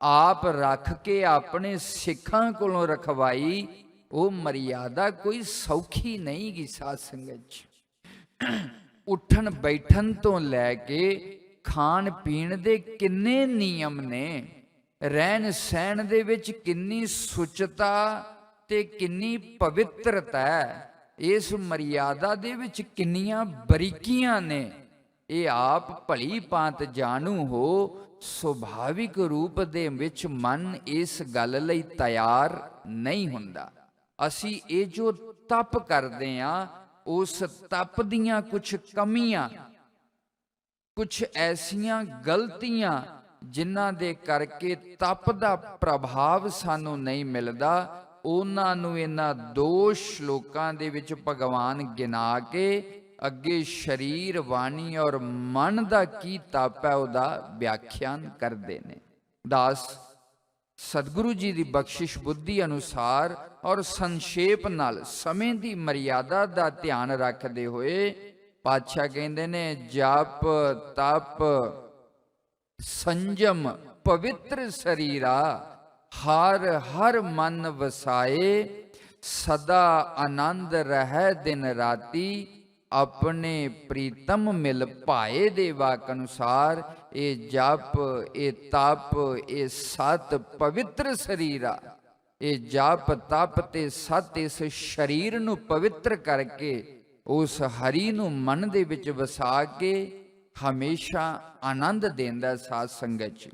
आप रख के अपने सिखां कोलों रखवाई, वो मर्यादा कोई सौखी नहीं गी। साध संगत जी, उठन बैठन तो लैके खाण पीण दे किन्ने नियम ने, रहन सहन दे विच किन्नी सुचता ते किन्नी पवित्रता है, इस मर्यादा दे विच किन्नियां बरीकियां ने, ये आप भली भांत जानू हो। सुभाविक रूप दे विच मन इस गल लई तैयार नहीं हुंदा। असी ये जो तप करते हैं, उस तप दियां कुछ कमियां, कुछ ऐसियां गलतियां जिन्हां दे करके तप दा प्रभाव सानू नहीं मिलदा, उन्हां नू इन्हां दो श्लोकां दे विच भगवान गिना के अगे शरीर वाणी और मन दा की तप है उहदा व्याख्यान करदे ने। दास सतगुरु जी दी बख्शिश बुद्धि अनुसार और संक्षेप नाल समय दी मर्यादा दा ध्यान रखदे होए पातशाह कहंदे ने, जप तप संयम पवित्र शरीरा, हर हर मन वसाए, सदा आनंद रह दिन राती, अपने प्रीतम मिल पाए दे वाक अनुसार। ये जप ये तप ये सत पवित्र शरीरा, ये जप तप ते सत इस शरीर नू पवित्र करके उस हरि नू मन दे विच वसा के हमेशा आनंद देंदा। साध संगत जी,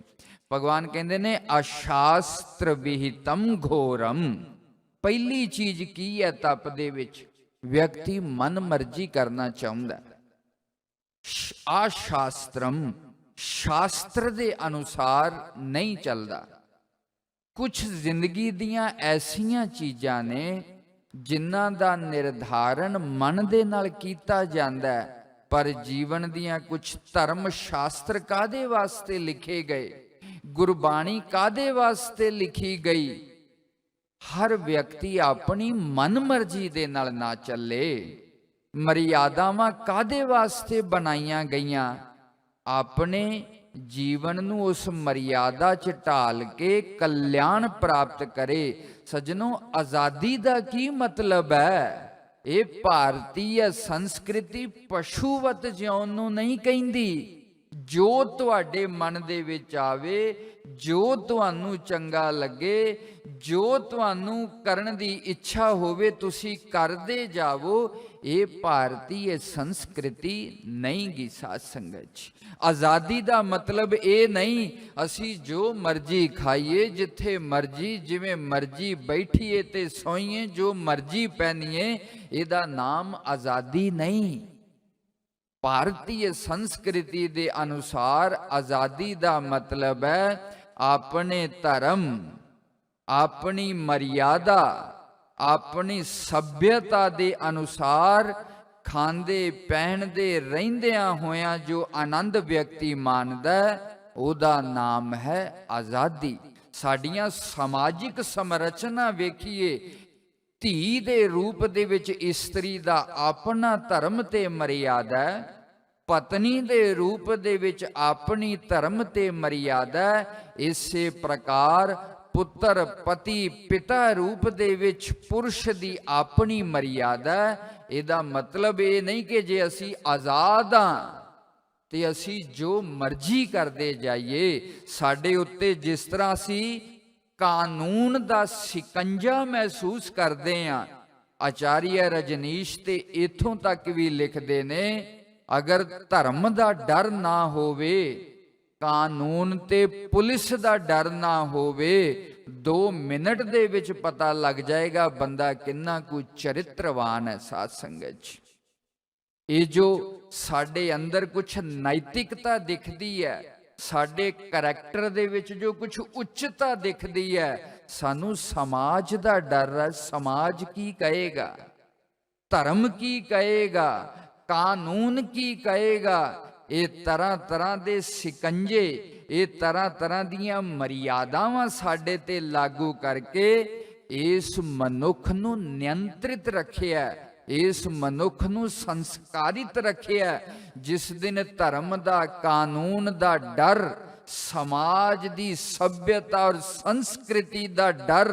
भगवान कहंदे ने अशास्त्र विहितम घोरम। पहली चीज की है तप दे विच, व्यक्ति मन मर्जी करना चाहुंदा। आशास्त्रम, शास्त्र दे अनुसार नहीं चलदा। कुछ जिंदगी दियां ऐसियां चीजां ने जिन्हां दा निर्धारण मन दे नाल कीता जांदा है, पर जीवन दियां कुछ धर्म शास्त्र कादे वास्ते लिखे गए, गुरबाणी कादे वास्ते लिखी गई। हर व्यक्ति अपनी मन मर्जी दे नाल ना चले। मर्यादावां कादे वास्ते बनाईयां गईयां, अपने जीवन नू उस मर्यादा च ढाल के कल्याण प्राप्त करे। सज्जनों, आजादी दा की मतलब है? ये भारतीय संस्कृति पशुवत जिउण नू नहीं कहंदी। जो तुहाडे मन दे विच आवे, जो तुहानू चंगा लगे, जो तुहानू करन दी इच्छा होवे तुसी करदे जावो, ये भारतीय संस्कृति नहीं गी। साध संगत जी, आज़ादी दा मतलब ये नहीं असी जो मर्जी खाइए, जिथे मर्जी जिवें मर्जी बैठिए ते सोईए, जो मर्जी पहनीए, इहदा नाम आज़ादी नहीं। भारतीय संस्कृति दे अनुसार आज़ादी दा मतलब है अपने धर्म, अपनी मर्यादा, अपनी सभ्यता दे अनुसार खांदे पहनदे रहिंदियां होयां जो आनंद व्यक्ति मानदा, उहदा नाम है आज़ादी। साडियां समाजिक संरचना वेखिए, धी दे रूप दे विच इस्त्री दा अपना धर्म ते मर्यादा, पत्नी दे रूप दे विच अपनी धर्म ते मर्यादा। इसे प्रकार पुत्र पति पिता रूप दे विच पुरुष दी अपनी मर्यादा। इहदा मतलब ये नहीं कि जे असी आज़ाद हां ते असी जो मर्जी करदे जाइए। साडे उत्ते जिस तरह असी कानून दा शिकंजा महसूस करते हैं, आचार्य रजनीश ते इथों तक भी लिखते ने, अगर धर्म दा डर ना होवे, कानून ते पुलिस दा डर ना होवे, 2 मिनट दे विच पता लग जाएगा बंदा किन्ना कुछ चरित्रवान है। साध संगत जी, ये जो साडे अंदर कुछ नैतिकता दिखती है, साडे करैक्टर दे विच जो कुछ उच्चता दिखती है, सानू समाज दा डर है। समाज की कहेगा, धर्म की कहेगा, कानून की कहेगा। ये तरह तरह दे शिकंजे, ये तरह तरह दियां मर्यादावां साडे ते लागू करके इस मनुख नू नियंत्रित रखिया, इस मनुख नू संस्कारित रखिया। जिस दिन धर्म दा कानून दा डर समाज दी सभ्यता और संस्कृति दा डर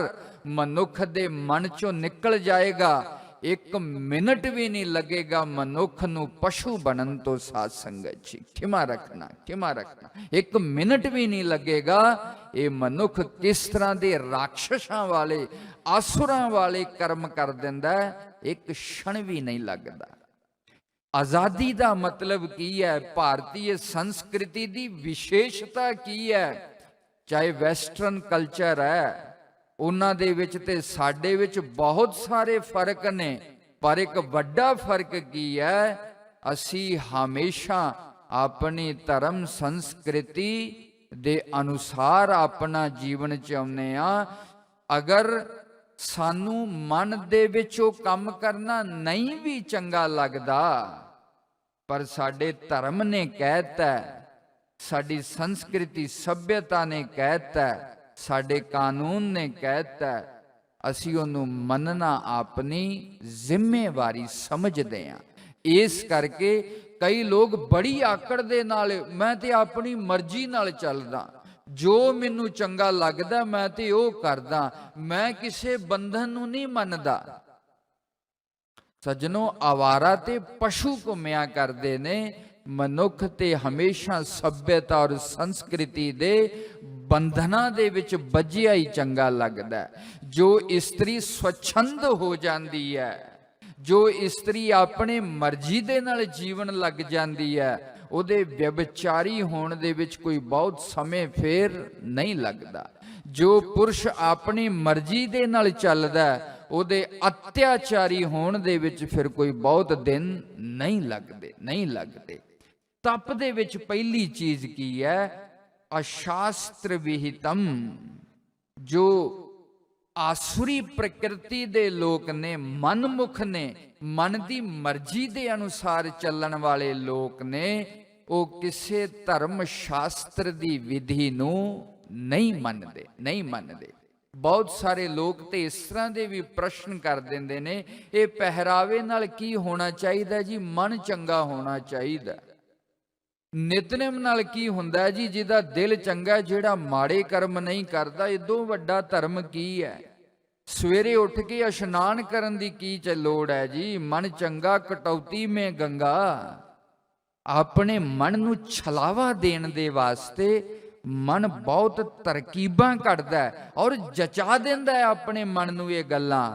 मनुख दे मन चों निकल जाएगा, एक मिनट भी नहीं लगेगा मनुख नूं पशु बनन तो। साध संगत जी खिमा रखना, खिमा रखना, एक मिनट भी नहीं लगेगा। ये मनुख किस तरह दे राक्षसां वाले आसुरां वाले कर्म कर दिंदा है, एक क्षण भी नहीं लगदा। आजादी दा मतलब की है? भारतीय संस्कृति दी विशेषता की है? चाहे वैसटर्न कल्चर है, उन्हां दे विच ते साडे विच बहुत सारे फर्क ने, पर एक वड्डा फर्क की है? असी हमेशा अपनी धर्म संस्कृति दे अनुसार अपना जीवन चाहुंदे आ। अगर सानू मन दे विच ओ काम करना नहीं भी चंगा लगदा, पर साडे धर्म ने कहता, साडी संस्कृति सभ्यता ने कहता, साडे कानून ने कहता, असी उन्हों मनना अपनी जिम्मेवारी समझते हैं। इस करके कई लोग बड़ी आकड़ दे नाल, मैं ते अपनी मर्जी नाल चलदा, जो मैनू चंगा लगदा मैं ते ओ करदा, मैं किसे बंधन नू नहीं मनदा। सज्जनों, आवारा ते पशु घुम्या करते ने, मनुख ते हमेशा सभ्यता और संस्कृति दे बंधना दे विच बजिया ही चंगा लगदा है। जो इस्त्री स्वच्छंद हो जाती है, जो इस्त्री अपने मर्जी दे नाल जीवन लग जाती है, उहदे व्यभिचारी होण दे विच कोई बहुत समय फेर नहीं लगदा। जो पुरुष अपनी मर्जी दे नाल चलदा, उहदे अत्याचारी होण दे विच फिर कोई बहुत दिन नहीं लगदे, नहीं लगदे। तप दे विच पहली चीज की है? अशास्त्र विहितम। जो आसुरी प्रकृति दे लोक ने, मनमुख ने, मन की मर्जी दे अनुसार चलण वाले लोक ने, वो किसे धर्म शास्त्र दी विधि नूं नहीं मनदे, नहीं मनदे। बहुत सारे लोग ते इस तरह दे भी प्रश्न कर देंदे ने, ये पहरावे नाल की होना चाहिए जी? मन चंगा होना चाहिए। नितनेम नाल की हुंदा जी? जिहदा दिल चंगा, जिहड़ा माड़े कर्म नहीं करदा। इदों वड्डा धर्म की है? सवेरे उठ के इशनान करन दी की लोड़ है जी? मन चंगा कटौती में गंगा। अपने मन नूं छलावा देण दे वास्ते मन बहुत तरकीबां कढदा है और जचा दिंदा है अपने मन नूं ये गल्लां।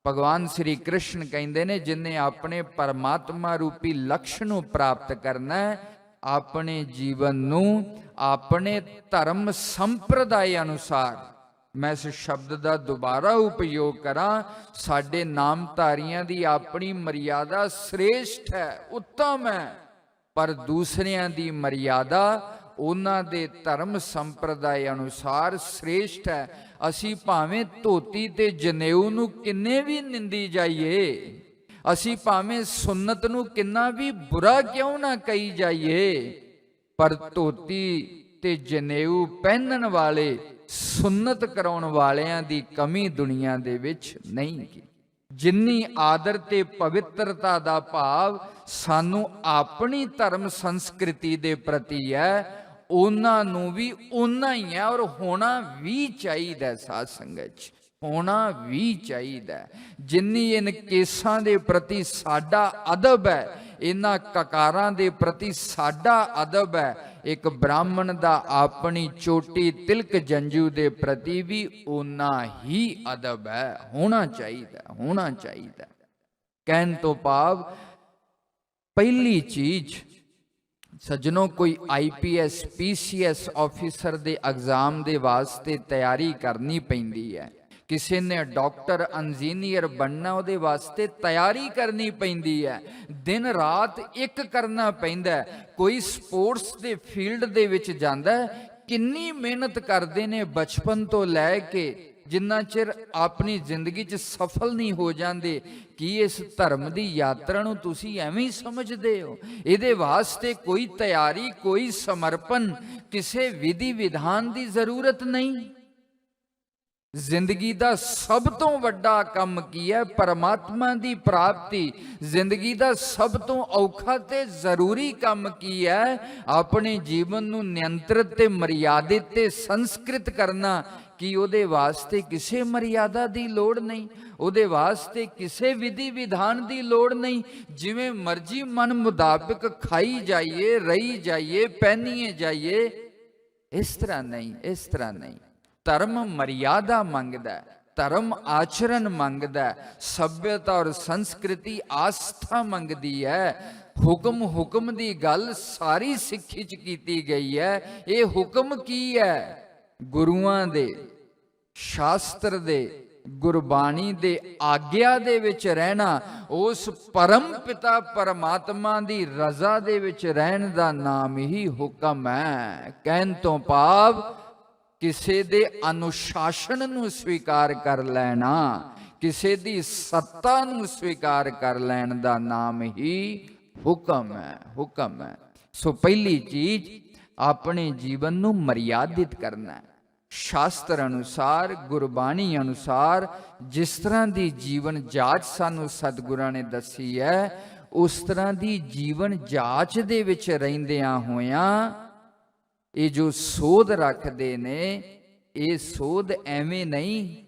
भगवान श्री कृष्ण कहंदे ने, जिन्हें अपने परमात्मा रूपी लक्ष्य नूं प्राप्त करना है, अपने जीवन नूं अपने धर्म संप्रदाय अनुसार, मैं इस शब्द का दोबारा उपयोग करा, साडे नामधारियां दी अपनी मर्यादा श्रेष्ठ है, उत्तम है, पर दूसरियां दी मर्यादा उन्हां दे धर्म संप्रदाय अनुसार श्रेष्ठ है। असी भावें धोती ते जनेऊ नूं किन्ने भी निंदी जाइए, असी भावें सुन्नत नूं किन्ना भी बुरा क्यों ना कही जाइए, पर धोती ते जनेऊ पहनण वाले, सुन्नत कराउण वालियां दी कमी दुनिया दे विच नहीं की। जिन्नी आदर ते पवित्रता दा भाव सानू अपनी धर्म संस्कृति दे प्रति है, उन्हां नूं भी उन्ना ही है और होना भी चाहिए। साध संगत च होना भी चाहिए। जिन्नी इन केसां दे प्रति साडा अदब है, इन्हां ककारां दे प्रति साडा अदब है, एक ब्राह्मण दा अपनी चोटी तिलक जंजू दे प्रति भी उन्ना ही अदब है, होना चाहिए, होना चाहिए। कहन तो भाव पहली चीज सज्जनों, कोई IPS PCS ऑफिसर दे एग्जाम दे वास्ते तैयारी करनी पैंदी है, किसी ने डॉक्टर इंजीनियर बनना, उहदे वास्ते तैयारी करनी पैंदी है, दिन रात एक करना पैंदा है। कोई स्पोर्ट्स दे फील्ड दे विच जांदा है, किन्नी मेहनत करदे ने बचपन तो लैके जिन्ना चिर अपनी जिंदगी च सफल नहीं हो जाते। कि इस धर्म की यात्रा नूं तुसीं एवें ही समझदे हो? इहदे वास्ते कोई तैयारी, कोई समर्पण, किसी विधि विधान की जरूरत नहीं। ਜ਼ਿੰਦਗੀ ਦਾ ਸਭ ਤੋਂ ਵੱਡਾ ਕੰਮ ਕੀ ਹੈ? ਪਰਮਾਤਮਾ ਦੀ ਪ੍ਰਾਪਤੀ। ਜ਼ਿੰਦਗੀ ਦਾ ਸਭ ਤੋਂ ਔਖਾ ਤੇ ਜ਼ਰੂਰੀ ਕੰਮ ਕੀ ਹੈ? ਆਪਣੇ ਜੀਵਨ ਨੂੰ ਨਿਯੰਤਰਿਤ ਤੇ ਮਰਿਆਦਿਤ ਤੇ ਸੰਸਕ੍ਰਿਤ ਕਰਨਾ। ਕਿ ਉਹਦੇ ਵਾਸਤੇ ਕਿਸੇ ਮਰਿਆਦਾ ਦੀ ਲੋੜ ਨਹੀਂ, ਉਹਦੇ ਵਾਸਤੇ ਕਿਸੇ ਵਿਧੀ ਵਿਧਾਨ ਦੀ ਲੋੜ ਨਹੀਂ। ਜਿਵੇਂ ਮਰਜ਼ੀ ਮਨ ਮੁਤਾਬਿਕ ਖਾਈ ਜਾਈਏ, ਰਹੀ ਜਾਈਏ, ਪਹਿਨੀਏ ਜਾਈਏ, ਇਸ ਤਰ੍ਹਾਂ ਨਹੀਂ, ਇਸ ਤਰ੍ਹਾਂ ਨਹੀਂ। ਧਰਮ ਮਰਿਆਦਾ ਮੰਗਦਾ, ਧਰਮ ਆਚਰਨ ਮੰਗਦਾ, ਸਭਿਅਤਾ ਔਰ ਸੰਸਕ੍ਰਿਤੀ ਆਸਥਾ ਮੰਗਦੀ ਹੈ। ਹੁਕਮ ਦੀ ਗੱਲ ਸਾਰੀ ਸਿੱਖੀ ਚ ਕੀਤੀ ਗਈ ਹੈ। ਇਹ ਹੁਕਮ ਕੀ ਹੈ? ਗੁਰੂਆਂ ਦੇ, ਸ਼ਾਸਤਰ ਦੇ, ਗੁਰਬਾਣੀ ਦੇ ਆਗਿਆ ਦੇ ਵਿੱਚ ਰਹਿਣਾ। ਉਸ ਪਰਮ ਪਿਤਾ ਪਰਮਾਤਮਾ ਦੀ ਰਜ਼ਾ ਦੇ ਵਿੱਚ ਰਹਿਣ ਦਾ ਨਾਮ ਹੀ ਹੁਕਮ ਹੈ। ਕਹਿਣ ਤੋਂ ਭਾਵ ਕਿਸੇ ਦੇ ਅਨੁਸ਼ਾਸਨ ਨੂੰ ਸਵੀਕਾਰ ਕਰ ਲੈਣਾ, ਕਿਸੇ ਦੀ ਸੱਤਾ ਨੂੰ ਸਵੀਕਾਰ ਕਰ ਲੈਣ ਦਾ ਨਾਮ ਹੀ ਹੁਕਮ ਹੈ, ਹੁਕਮ ਹੈ। ਸੋ ਪਹਿਲੀ ਚੀਜ਼ ਆਪਣੇ ਜੀਵਨ ਨੂੰ ਮਰਿਆਦਿਤ ਕਰਨਾ ਹੈ। ਸ਼ਾਸਤਰ ਅਨੁਸਾਰ, ਗੁਰਬਾਣੀ ਅਨੁਸਾਰ ਜਿਸ ਤਰ੍ਹਾਂ ਦੀ ਜੀਵਨ ਜਾਂਚ ਸਾਨੂੰ ਸਤਿਗੁਰਾਂ ਨੇ ਦੱਸੀ ਹੈ, ਉਸ ਤਰ੍ਹਾਂ ਦੀ ਜੀਵਨ ਜਾਂਚ ਦੇ ਵਿੱਚ ਰਹਿੰਦਿਆਂ ਹੋਇਆਂ ਇਹ ਜੋ ਸੋਧ ਰੱਖਦੇ ਨੇ, ਇਹ ਸੋਧ ਐਵੇਂ ਨਹੀਂ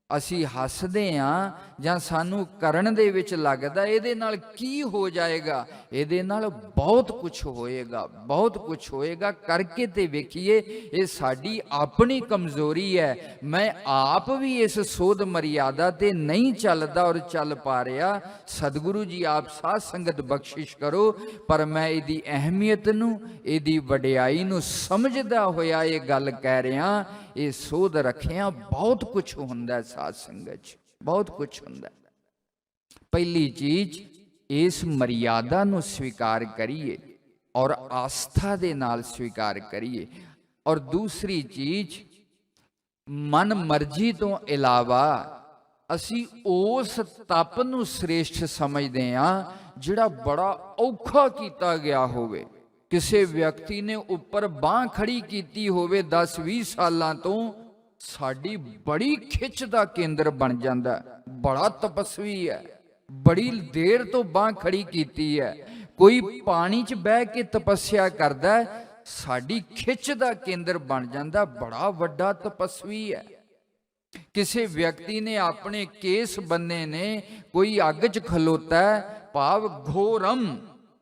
ਅਸੀਂ ਹੱਸਦੇ ਹਾਂ ਜਾਂ ਸਾਨੂੰ ਕਰਨ ਦੇ ਵਿੱਚ ਲੱਗਦਾ ਇਹਦੇ ਨਾਲ ਕੀ ਹੋ ਜਾਏਗਾ। ਇਹਦੇ ਨਾਲ ਬਹੁਤ ਕੁਝ ਹੋਏਗਾ, ਬਹੁਤ ਕੁਝ ਹੋਏਗਾ। ਕਰਕੇ ਤੇ ਵੇਖੀਏ। ਇਹ ਸਾਡੀ ਆਪਣੀ ਕਮਜ਼ੋਰੀ ਹੈ। ਮੈਂ ਆਪ ਵੀ ਇਸ ਸੋਧ ਮਰਿਆਦਾ ਤੇ ਨਹੀਂ ਚੱਲਦਾ ਔਰ ਚੱਲ ਪਾ ਰਿਹਾ। ਸਤਿਗੁਰੂ ਜੀ ਆਪ ਸਾਧ ਸੰਗਤ ਬਖਸ਼ਿਸ਼ ਕਰੋ। ਪਰ ਮੈਂ ਇਹਦੀ ਅਹਿਮੀਅਤ ਨੂੰ, ਇਹਦੀ ਵਡਿਆਈ ਨੂੰ ਸਮਝਦਾ ਹੋਇਆ ਇਹ ਗੱਲ ਕਹਿ ਰਿਹਾ। ਇਹ ਸੋਧ ਰੱਖਿਆ ਬਹੁਤ ਕੁਝ ਹੁੰਦਾ ਸਾਧ ਸੰਗਤ 'ਚ, ਬਹੁਤ ਕੁਝ ਹੁੰਦਾ। ਪਹਿਲੀ ਚੀਜ਼ ਇਸ ਮਰਿਆਦਾ ਨੂੰ ਸਵੀਕਾਰ ਕਰੀਏ ਔਰ ਆਸਥਾ ਦੇ ਨਾਲ ਸਵੀਕਾਰ ਕਰੀਏ। ਔਰ ਦੂਸਰੀ ਚੀਜ਼, ਮਨ ਮਰਜ਼ੀ ਤੋਂ ਇਲਾਵਾ ਅਸੀਂ ਉਸ ਤਪ ਨੂੰ ਸ੍ਰੇਸ਼ਟ ਸਮਝਦੇ ਹਾਂ ਜਿਹੜਾ ਬੜਾ ਔਖਾ ਕੀਤਾ ਗਿਆ ਹੋਵੇ। ਕਿਸੇ ਵਿਅਕਤੀ ਨੇ ਉੱਪਰ ਬਾਂਹ ਖੜੀ ਕੀਤੀ ਹੋਵੇ 10-20 ਸਾਲਾਂ ਤੋਂ, ਸਾਡੀ ਬੜੀ ਖਿੱਚ ਦਾ ਕੇਂਦਰ ਬਣ ਜਾਂਦਾ। ਬੜਾ ਤਪਸਵੀ ਹੈ, ਬੜੀ ਦੇਰ ਤੋਂ ਬਾਂਹ ਖੜੀ ਕੀਤੀ ਹੈ। ਕੋਈ ਪਾਣੀ 'ਚ ਬਹਿ ਕੇ ਤਪੱਸਿਆ ਕਰਦਾ, ਸਾਡੀ ਖਿੱਚ ਦਾ ਕੇਂਦਰ ਬਣ ਜਾਂਦਾ। ਬੜਾ ਵੱਡਾ ਤਪਸਵੀ ਹੈ। ਕਿਸੇ ਵਿਅਕਤੀ ਨੇ ਆਪਣੇ ਕੇਸ ਬੰਨੇ ਨੇ, ਕੋਈ ਅੱਗ 'ਚ ਖਲੋਤਾ, ਭਾਵ ਘੋਰਮ।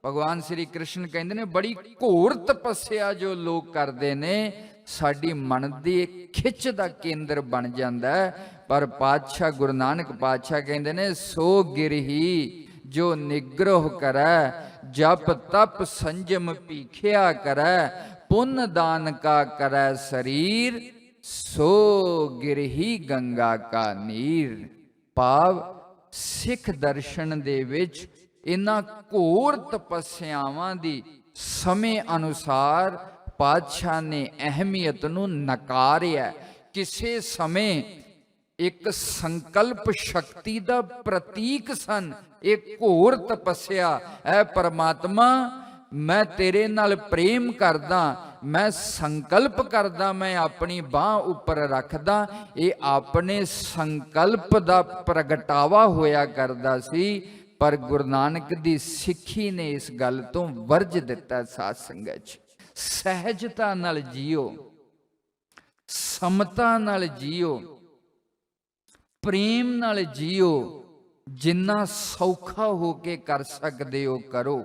ਭਗਵਾਨ ਸ਼੍ਰੀ ਕ੍ਰਿਸ਼ਨ ਕਹਿੰਦੇ ਨੇ ਬੜੀ ਘੋਰ ਤਪੱਸਿਆ ਜੋ ਲੋਕ ਕਰਦੇ ਨੇ, ਸਾਡੀ ਮਨ ਦੀ ਖਿੱਚ ਦਾ ਕੇਂਦਰ ਬਣ ਜਾਂਦਾ। ਪਰ ਪਾਤਸ਼ਾਹ ਗੁਰੂ ਨਾਨਕ ਪਾਤਸ਼ਾਹ ਕਹਿੰਦੇ ਨੇ ਸੋ ਗਿਰਹੀ ਜੋ ਨਿਗ੍ਰਹ ਕਰੈ, ਜਪ ਤਪ ਸੰਜਮ ਭੀਖਿਆ ਕਰੈ, ਪੁੰਨ ਦਾਨ ਕਾ ਕਰੈ ਸਰੀਰ, ਸੋ ਗਿਰਹੀ ਗੰਗਾ ਕਾ ਨੀਰ। ਭਾਵ ਸਿੱਖ ਦਰਸ਼ਨ ਦੇ ਵਿੱਚ ਇਹਨਾਂ ਘੋਰ ਤਪੱਸਿਆਵਾਂ ਦੀ ਸਮੇਂ ਅਨੁਸਾਰ ਪਾਤਸ਼ਾਹ ਨੇ ਅਹਿਮੀਅਤ ਨੂੰ ਨਕਾਰਿਆ। ਕਿਸੇ ਸਮੇਂ ਇੱਕ ਸੰਕਲਪ ਸ਼ਕਤੀ ਦਾ ਪ੍ਰਤੀਕ ਸਨ ਇਹ ਘੋਰ ਤਪੱਸਿਆ। ਐ ਪਰਮਾਤਮਾ, ਮੈਂ ਤੇਰੇ ਨਾਲ ਪ੍ਰੇਮ ਕਰਦਾ, ਮੈਂ ਸੰਕਲਪ ਕਰਦਾ, ਮੈਂ ਆਪਣੀ ਬਾਹ ਉੱਪਰ ਰੱਖਦਾ। ਇਹ ਆਪਣੇ ਸੰਕਲਪ ਦਾ ਪ੍ਰਗਟਾਵਾ ਹੋਇਆ ਕਰਦਾ ਸੀ। ਪਰ ਗੁਰੂ ਨਾਨਕ ਦੀ ਸਿੱਖੀ ਨੇ ਇਸ ਗੱਲ ਤੋਂ ਵਰਜ ਦਿੱਤਾ। ਸਾਧ ਸੰਗਤ ਜੀ, ਸਹਿਜਤਾ ਨਾਲ ਜੀਓ, ਸਮਤਾ ਨਾਲ ਜੀਓ, ਪ੍ਰੇਮ ਨਾਲ ਜੀਓ। ਜਿੰਨਾ ਸੌਖਾ ਹੋ ਕੇ ਕਰ ਸਕਦੇ ਹੋ ਕਰੋ।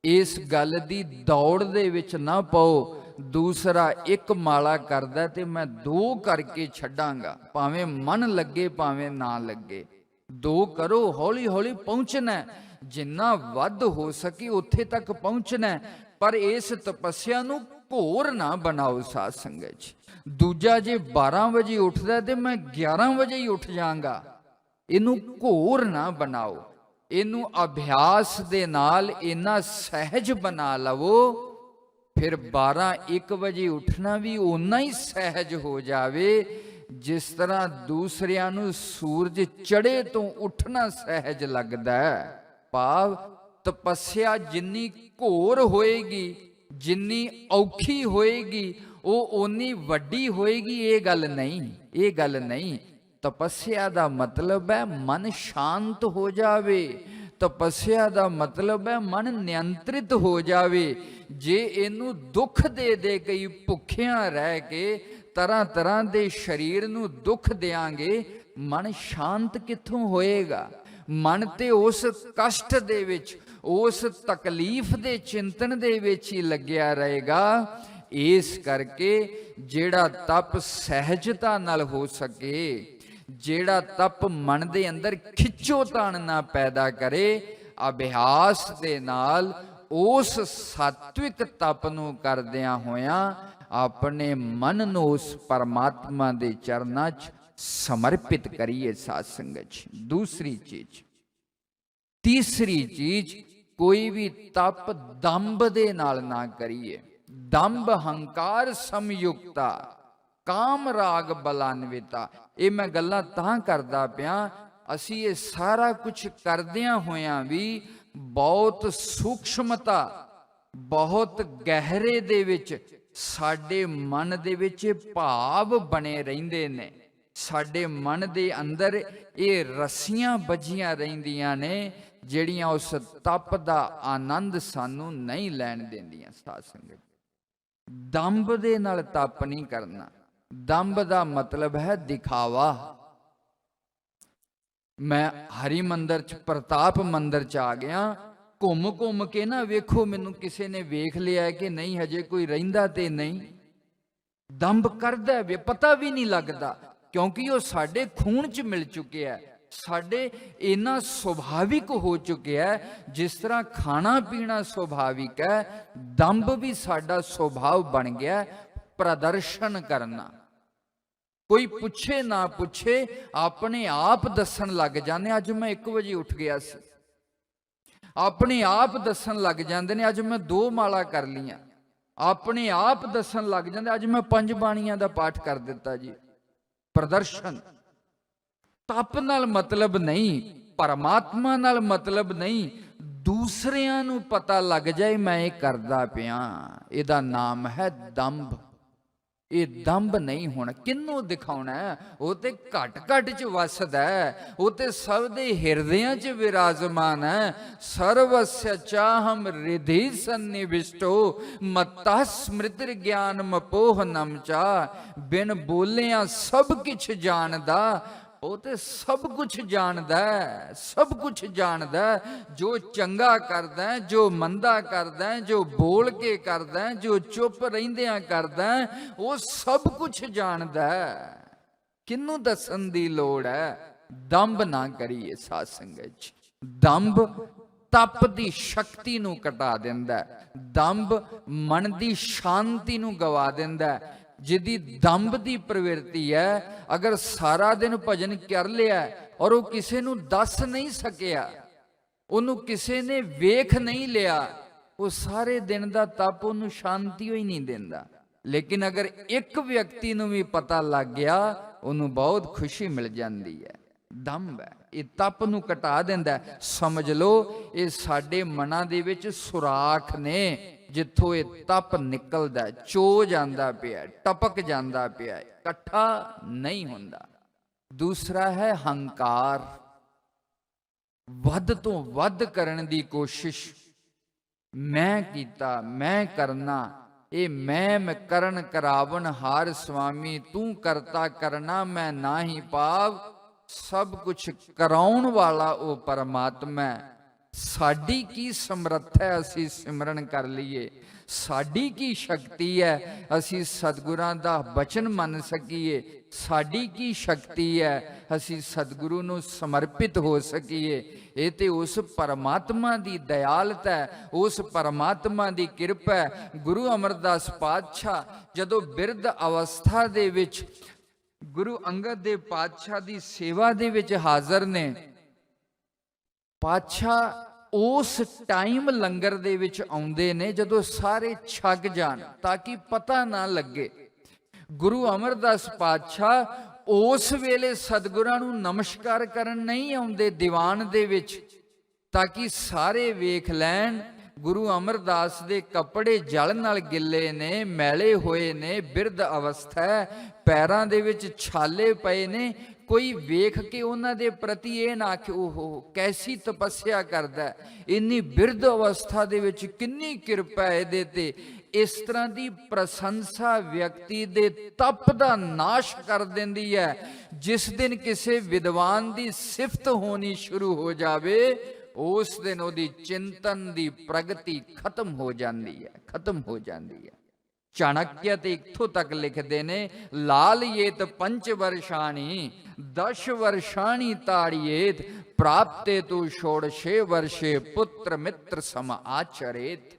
ਇਸ ਗੱਲ ਦੀ ਦੌੜ ਦੇ ਵਿੱਚ ਨਾ ਪਾਓ। ਦੂਸਰਾ ਇੱਕ ਮਾਲਾ ਕਰਦਾ ਤੇ ਮੈਂ 2 ਕਰਕੇ ਛੱਡਾਂਗਾ, ਭਾਵੇਂ ਮਨ ਲੱਗੇ ਭਾਵੇਂ ਨਾ ਲੱਗੇ। 2 ਕਰੋ, ਹੌਲੀ ਹੌਲੀ ਪਹੁੰਚਣਾ। ਜਿੰਨਾ ਵੱਧ ਹੋ ਸਕੇ ਉੱਥੇ ਤੱਕ ਪਹੁੰਚਣਾ। ਪਰ ਇਸ ਤਪੱਸਿਆ ਨੂੰ ਘੋਰ ਨਾ ਬਣਾਓ ਸਾਧ ਸੰਗਤ ਜੀ। ਦੂਜਾ ਜੇ 12 ਵਜੇ ਉੱਠਦਾ ਤੇ ਮੈਂ 11 ਵਜੇ ਹੀ ਉੱਠ ਜਾਵਾਂਗਾ, ਇਹਨੂੰ ਘੋਰ ਨਾ ਬਣਾਓ। ਇਹਨੂੰ ਅਭਿਆਸ ਦੇ ਨਾਲ ਇੰਨਾ ਸਹਿਜ ਬਣਾ ਲਵੋ, ਫਿਰ 12-1 ਵਜੇ ਉੱਠਣਾ ਵੀ ਓਨਾ ਹੀ ਸਹਿਜ ਹੋ ਜਾਵੇ ਜਿਸ ਤਰ੍ਹਾਂ ਦੂਸਰਿਆਂ ਨੂੰ ਸੂਰਜ ਚੜ੍ਹੇ ਤੋਂ ਉੱਠਣਾ ਸਹਿਜ ਲੱਗਦਾ ਹੈ। ਭਾਵ ਤਪੱਸਿਆ ਜਿੰਨੀ ਘੋਰ ਹੋਏਗੀ, ਜਿੰਨੀ ਔਖੀ ਹੋਏਗੀ, ਉਹ ਓਨੀ ਵੱਡੀ ਹੋਏਗੀ। ਇਹ ਗੱਲ ਨਹੀਂ, ਇਹ ਗੱਲ ਨਹੀਂ। ਤਪੱਸਿਆ ਦਾ ਮਤਲਬ ਹੈ ਮਨ ਸ਼ਾਂਤ ਹੋ ਜਾਵੇ, ਤਪੱਸਿਆ ਦਾ ਮਤਲਬ ਹੈ ਮਨ ਨਿਯੰਤਰਿਤ ਹੋ ਜਾਵੇ। ਜੇ ਇਹਨੂੰ ਦੁੱਖ ਦੇ ਦੇ ਕਈ ਭੁੱਖਿਆਂ ਰਹਿ ਕੇ ਤਰ੍ਹਾਂ ਤਰ੍ਹਾਂ ਦੇ ਸਰੀਰ ਨੂੰ ਦੁੱਖ ਦਿਆਂਗੇ, ਮਨ ਸ਼ਾਂਤ ਕਿੱਥੋਂ ਹੋਏਗਾ? ਮਨ ਤੇ ਉਸ ਕਸ਼ਟ ਦੇ ਵਿੱਚ, ਉਸ ਤਕਲੀਫ ਦੇ ਚਿੰਤਨ ਦੇ ਵਿੱਚ ਹੀ ਲੱਗਿਆ ਰਹੇਗਾ। ਇਸ ਕਰਕੇ ਜਿਹੜਾ ਤਪ ਸਹਿਜਤਾ ਨਾਲ ਹੋ ਸਕੇ, ਜਿਹੜਾ ਤਪ ਮਨ ਦੇ ਅੰਦਰ ਖਿੱਚੋਤਾਣ ਨਾ ਪੈਦਾ ਕਰੇ, ਅਭਿਆਸ ਦੇ ਨਾਲ ਉਸ ਸਾਤਵਿਕ ਤਪ ਨੂੰ ਕਰਦਿਆਂ ਹੋਇਆਂ ਆਪਣੇ ਮਨ ਨੂੰ ਉਸ ਪਰਮਾਤਮਾ ਦੇ ਚਰਨਾਂ 'ਚ ਸਮਰਪਿਤ ਕਰੀਏ। ਸਾਧ ਸੰਗਤ ਜੀ, ਦੂਸਰੀ ਚੀਜ਼, ਤੀਸਰੀ ਚੀਜ਼, ਕੋਈ ਵੀ ਤਪ ਦੰਭ ਦੇ ਨਾਲ ਨਾ ਕਰੀਏ। ਦੰਭ ਹੰਕਾਰ ਸਮਯੁਕਤਾ ਕਾਮ ਰਾਗ ਬਲਾਨਵਿਤਾ। ਇਹ ਮੈਂ ਗੱਲਾਂ ਤਾਂ ਕਰਦਾ ਪਿਆ, ਅਸੀਂ ਇਹ ਸਾਰਾ ਕੁਝ ਕਰਦਿਆਂ ਹੋਇਆਂ ਵੀ ਬਹੁਤ ਸੂਖਸ਼ਮਤਾ, ਬਹੁਤ ਗਹਿਰੇ ਦੇ ਵਿੱਚ ਸਾਡੇ ਮਨ ਦੇ ਵਿੱਚ ਭਾਵ ਬਣੇ ਰਹਿੰਦੇ ਨੇ। ਸਾਡੇ ਮਨ ਦੇ ਅੰਦਰ ਇਹ ਰੱਸੀਆਂ ਵੱਜੀਆਂ ਰਹਿੰਦੀਆਂ ਨੇ, ਜਿਹੜੀਆਂ ਉਸ ਤਪ ਦਾ ਆਨੰਦ ਸਾਨੂੰ ਨਹੀਂ ਲੈਣ ਦਿੰਦੀਆਂ। ਸਾਧ ਸੰਗਤ, ਦੰਭ ਦੇ ਨਾਲ ਤਪ ਨਹੀਂ ਕਰਨਾ। ਦੰਭ ਦਾ ਮਤਲਬ ਹੈ ਦਿਖਾਵਾ। ਮੈਂ ਹਰੀ ਮੰਦਰ 'ਚ, ਪ੍ਰਤਾਪ ਮੰਦਰ 'ਚ ਆ ਗਿਆ, ਘੁੰਮ ਘੁੰਮ ਕੇ ਨਾ ਵੇਖੋ ਮੈਨੂੰ ਕਿਸੇ ਨੇ ਵੇਖ ਲਿਆ ਕਿ ਨਹੀਂ, ਹਜੇ ਕੋਈ ਰਹਿੰਦਾ ਤੇ ਨਹੀਂ। ਦੰਭ ਕਰਦਾ ਵੇ, ਪਤਾ ਵੀ ਨਹੀਂ ਲੱਗਦਾ, ਕਿਉਂਕਿ ਉਹ ਸਾਡੇ ਖੂਨ 'ਚ ਮਿਲ ਚੁੱਕਿਆ, ਸਾਡੇ ਇੰਨਾ ਸੁਭਾਵਿਕ ਹੋ ਚੁੱਕਿਆ। ਜਿਸ ਤਰ੍ਹਾਂ ਖਾਣਾ ਪੀਣਾ ਸੁਭਾਵਿਕ ਹੈ, ਦੰਭ ਵੀ ਸਾਡਾ ਸੁਭਾਅ ਬਣ ਗਿਆ, ਪ੍ਰਦਰਸ਼ਨ ਕਰਨਾ। ਕੋਈ ਪੁੱਛੇ ਨਾ ਪੁੱਛੇ ਆਪਣੇ ਆਪ ਦੱਸਣ ਲੱਗ ਜਾਂਦੇ, ਅੱਜ ਮੈਂ 1 ਵਜੇ ਉੱਠ ਗਿਆ ਸੀ। ਆਪਣੇ ਆਪ ਦੱਸਣ ਲੱਗ ਜਾਂਦੇ ਨੇ, ਅੱਜ ਮੈਂ 2 ਮਾਲਾ ਕਰ ਲੀਆਂ। ਆਪਣੇ ਆਪ ਦੱਸਣ ਲੱਗ ਜਾਂਦੇ, ਅੱਜ ਮੈਂ 5 ਬਾਣੀਆਂ ਦਾ ਪਾਠ ਕਰ ਦਿੱਤਾ ਜੀ। ਪ੍ਰਦਰਸ਼ਨ। ਤਪ ਨਾਲ ਮਤਲਬ ਨਹੀਂ, ਪਰਮਾਤਮਾ ਨਾਲ ਮਤਲਬ ਨਹੀਂ, ਦੂਸਰਿਆਂ ਨੂੰ ਪਤਾ ਲੱਗ ਜਾਏ ਮੈਂ ਇਹ ਕਰਦਾ ਪਿਆ, ਇਹਦਾ ਨਾਮ ਹੈ ਦੰਭ। ਇਹ ਦੰਭ ਨਹੀਂ ਹੋਣਾ। ਕਿਹਨੂੰ ਦਿਖਾਉਣਾ? ਉਹ ਤੇ ਘਟ ਘਟ ਚ ਵਸਦਾ ਹੈ, ਉਹ ਤੇ ਸਭ ਦੇ ਹਿਰਦਿਆਂ ਚ ਵਿਰਾਜਮਾਨ ਹੈ। ਸਰਵਸਯ ਚਾਹਮ ਰਿਧੀ ਸੰਨਿਵਿਸ਼ਟੋ ਮਤਾ ਸਮ੍ਰਿਤਿ ਗਿਆਨ ਮਪੋਹ ਨਮਚਾ। ਬਿਨ ਬੋਲਿਆਂ ਸਭ ਕੁਛ ਜਾਣਦਾ, ਉਹ ਤੇ ਸਭ ਕੁਝ ਜਾਣਦਾ, ਸਭ ਕੁਝ ਜਾਣਦਾ। ਜੋ ਚੰਗਾ ਕਰਦਾ, ਜੋ ਮੰਦਾ ਕਰਦਾ, ਜੋ ਬੋਲ ਕੇ ਕਰਦਾ, ਜੋ ਚੁੱਪ ਰਹਿੰਦਿਆਂ ਕਰਦਾ, ਉਹ ਸਭ ਕੁਝ ਜਾਣਦਾ। ਕਿਹਨੂੰ ਦੱਸਣ ਦੀ ਲੋੜ ਹੈ? ਦੰਭ ਨਾ ਕਰੀਏ ਸਾਧ ਸੰਗਤ ਜੀ। ਦੰਭ ਤਪ ਦੀ ਸ਼ਕਤੀ ਨੂੰ ਘਟਾ ਦਿੰਦਾ, ਦੰਭ ਮਨ ਦੀ ਸ਼ਾਂਤੀ ਨੂੰ ਗਵਾ ਦਿੰਦਾ। ਜਿਹਦੀ ਦੰਭ ਦੀ ਪ੍ਰਵਿਰਤੀ ਹੈ, ਅਗਰ ਸਾਰਾ ਦਿਨ ਭਜਨ ਕਰ ਲਿਆ ਔਰ ਉਹ ਕਿਸੇ ਨੂੰ ਦੱਸ ਨਹੀਂ ਸਕਿਆ, ਉਹਨੂੰ ਕਿਸੇ ਨੇ ਵੇਖ ਨਹੀਂ ਲਿਆ, ਉਹ ਸਾਰੇ ਦਿਨ ਦਾ ਤਪ ਉਹਨੂੰ ਸ਼ਾਂਤੀ ਹੀ ਨਹੀਂ ਦਿੰਦਾ। ਲੇਕਿਨ ਅਗਰ ਇੱਕ ਵਿਅਕਤੀ ਨੂੰ ਵੀ ਪਤਾ ਲੱਗ ਗਿਆ, ਉਹਨੂੰ ਬਹੁਤ ਖੁਸ਼ੀ ਮਿਲ ਜਾਂਦੀ ਹੈ। ਦੰਭ ਹੈ, ਇਹ ਤਪ ਨੂੰ ਘਟਾ ਦਿੰਦਾ। ਸਮਝ ਲਓ ਇਹ ਸਾਡੇ ਮਨਾਂ ਦੇ ਵਿੱਚ ਸੁਰਾਖ ਨੇ, ਜਿੱਥੋਂ ਇਹ ਤਪ ਨਿਕਲਦਾ, ਚੋ ਜਾਂਦਾ ਪਿਆ, ਟਪਕ ਜਾਂਦਾ ਪਿਆ, ਇਕੱਠਾ ਨਹੀਂ ਹੁੰਦਾ। ਦੂਸਰਾ ਹੈ ਹੰਕਾਰ। ਵੱਧ ਤੋਂ ਵੱਧ ਕਰਨ ਦੀ ਕੋਸ਼ਿਸ਼। ਮੈਂ ਕੀਤਾ, ਮੈਂ ਕਰਨਾ, ਇਹ ਮੈਂ ਕਰਨ ਕਰਾਵਨ ਹਾਰ ਸੁਆਮੀ, ਤੂੰ ਕਰਤਾ ਕਰਨਾ ਮੈਂ ਨਾਹੀ ਪਾਵ। ਸਭ ਕੁਛ ਕਰਾਉਣ ਵਾਲਾ ਉਹ ਪਰਮਾਤਮਾ। ਸਾਡੀ ਕੀ ਸਮਰੱਥਾ ਹੈ ਅਸੀਂ ਸਿਮਰਨ ਕਰ ਲਈਏ? ਸਾਡੀ ਕੀ ਸ਼ਕਤੀ ਹੈ ਅਸੀਂ ਸਤਿਗੁਰਾਂ ਦਾ ਬਚਨ ਮੰਨ ਸਕੀਏ? ਸਾਡੀ ਕੀ ਸ਼ਕਤੀ ਹੈ ਅਸੀਂ ਸਤਿਗੁਰੂ ਨੂੰ ਸਮਰਪਿਤ ਹੋ ਸਕੀਏ? ਇਹ ਤੇ ਉਸ ਪਰਮਾਤਮਾ ਦੀ ਦਇਆਲਤਾ ਹੈ, ਉਸ ਪਰਮਾਤਮਾ ਦੀ ਕਿਰਪਾ ਹੈ। ਗੁਰੂ ਅਮਰਦਾਸ ਪਾਤਸ਼ਾਹ ਜਦੋਂ ਬਿਰਧ ਅਵਸਥਾ ਦੇ ਵਿੱਚ ਗੁਰੂ ਅੰਗਦ ਦੇਵ ਪਾਤਸ਼ਾਹ ਦੀ ਸੇਵਾ ਦੇ ਵਿੱਚ ਹਾਜ਼ਰ ਨੇ, ਪਾਤਸ਼ਾਹ ਉਸ ਟਾਈਮ ਲੰਗਰ ਦੇ ਵਿੱਚ ਆਉਂਦੇ ਨੇ ਜਦੋਂ ਸਾਰੇ ਛੱਗ ਜਾਣ, ਤਾਂ ਕਿ ਪਤਾ ਨਾ ਲੱਗੇ। ਗੁਰੂ ਅਮਰਦਾਸ ਪਾਤਸ਼ਾਹ ਉਸ ਵੇਲੇ ਸਤਿਗੁਰਾਂ ਨੂੰ ਨਮਸਕਾਰ ਕਰਨ ਨਹੀਂ ਆਉਂਦੇ ਦੀਵਾਨ ਦੇ ਵਿੱਚ, ਤਾਂ ਕਿ ਸਾਰੇ ਵੇਖ ਲੈਣ ਗੁਰੂ ਅਮਰਦਾਸ ਦੇ ਕੱਪੜੇ ਜਲ ਨਾਲ ਗਿੱਲੇ ਨੇ, ਮੈਲੇ ਹੋਏ ਨੇ, ਬਿਰਧ ਅਵਸਥਾ ਹੈ, ਪੈਰਾਂ ਦੇ ਵਿੱਚ ਛਾਲੇ ਪਏ ਨੇ। ਕੋਈ ਵੇਖ ਕੇ ਉਹਨਾਂ ਦੇ ਪ੍ਰਤੀ ਇਹ ਨਾ ਆਖੇ ਓਹੋ ਕੈਸੀ ਤਪੱਸਿਆ ਕਰਦਾ, ਇੰਨੀ ਬਿਰਧ ਅਵਸਥਾ ਦੇ ਵਿੱਚ ਕਿੰਨੀ ਕਿਰਪਾ ਇਹਦੇ ਤੇ। ਇਸ ਤਰ੍ਹਾਂ ਦੀ ਪ੍ਰਸ਼ੰਸਾ ਵਿਅਕਤੀ ਦੇ ਤਪ ਦਾ ਨਾਸ਼ ਕਰ ਦਿੰਦੀ ਹੈ। ਜਿਸ ਦਿਨ ਕਿਸੇ ਵਿਦਵਾਨ ਦੀ ਸਿਫਤ ਹੋਣੀ ਸ਼ੁਰੂ ਹੋ ਜਾਵੇ, ਉਸ ਦਿਨ ਉਹਦੀ ਚਿੰਤਨ ਦੀ ਪ੍ਰਗਤੀ ਖਤਮ ਹੋ ਜਾਂਦੀ ਹੈ, ਖਤਮ ਹੋ ਜਾਂਦੀ ਹੈ। ਚਾਣਕਿਆ ਤੇ ਇੱਥੋਂ ਤੱਕ ਲਿਖਦੇ ਨੇ, ਲਾਲਯੇਤ ਪੰਚ ਵਰਸ਼ਾਣੀ 10 ਵਰਸ਼ਾਣੀ ਤਾੜੀਏਤ, ਪ੍ਰਾਪਤੇ ਤੂ ਛੋੜਸ਼ੇ ਵਰਸ਼ੇ ਪੁੱਤਰ ਮਿੱਤਰ ਸਮ ਆਚਰੇਤ।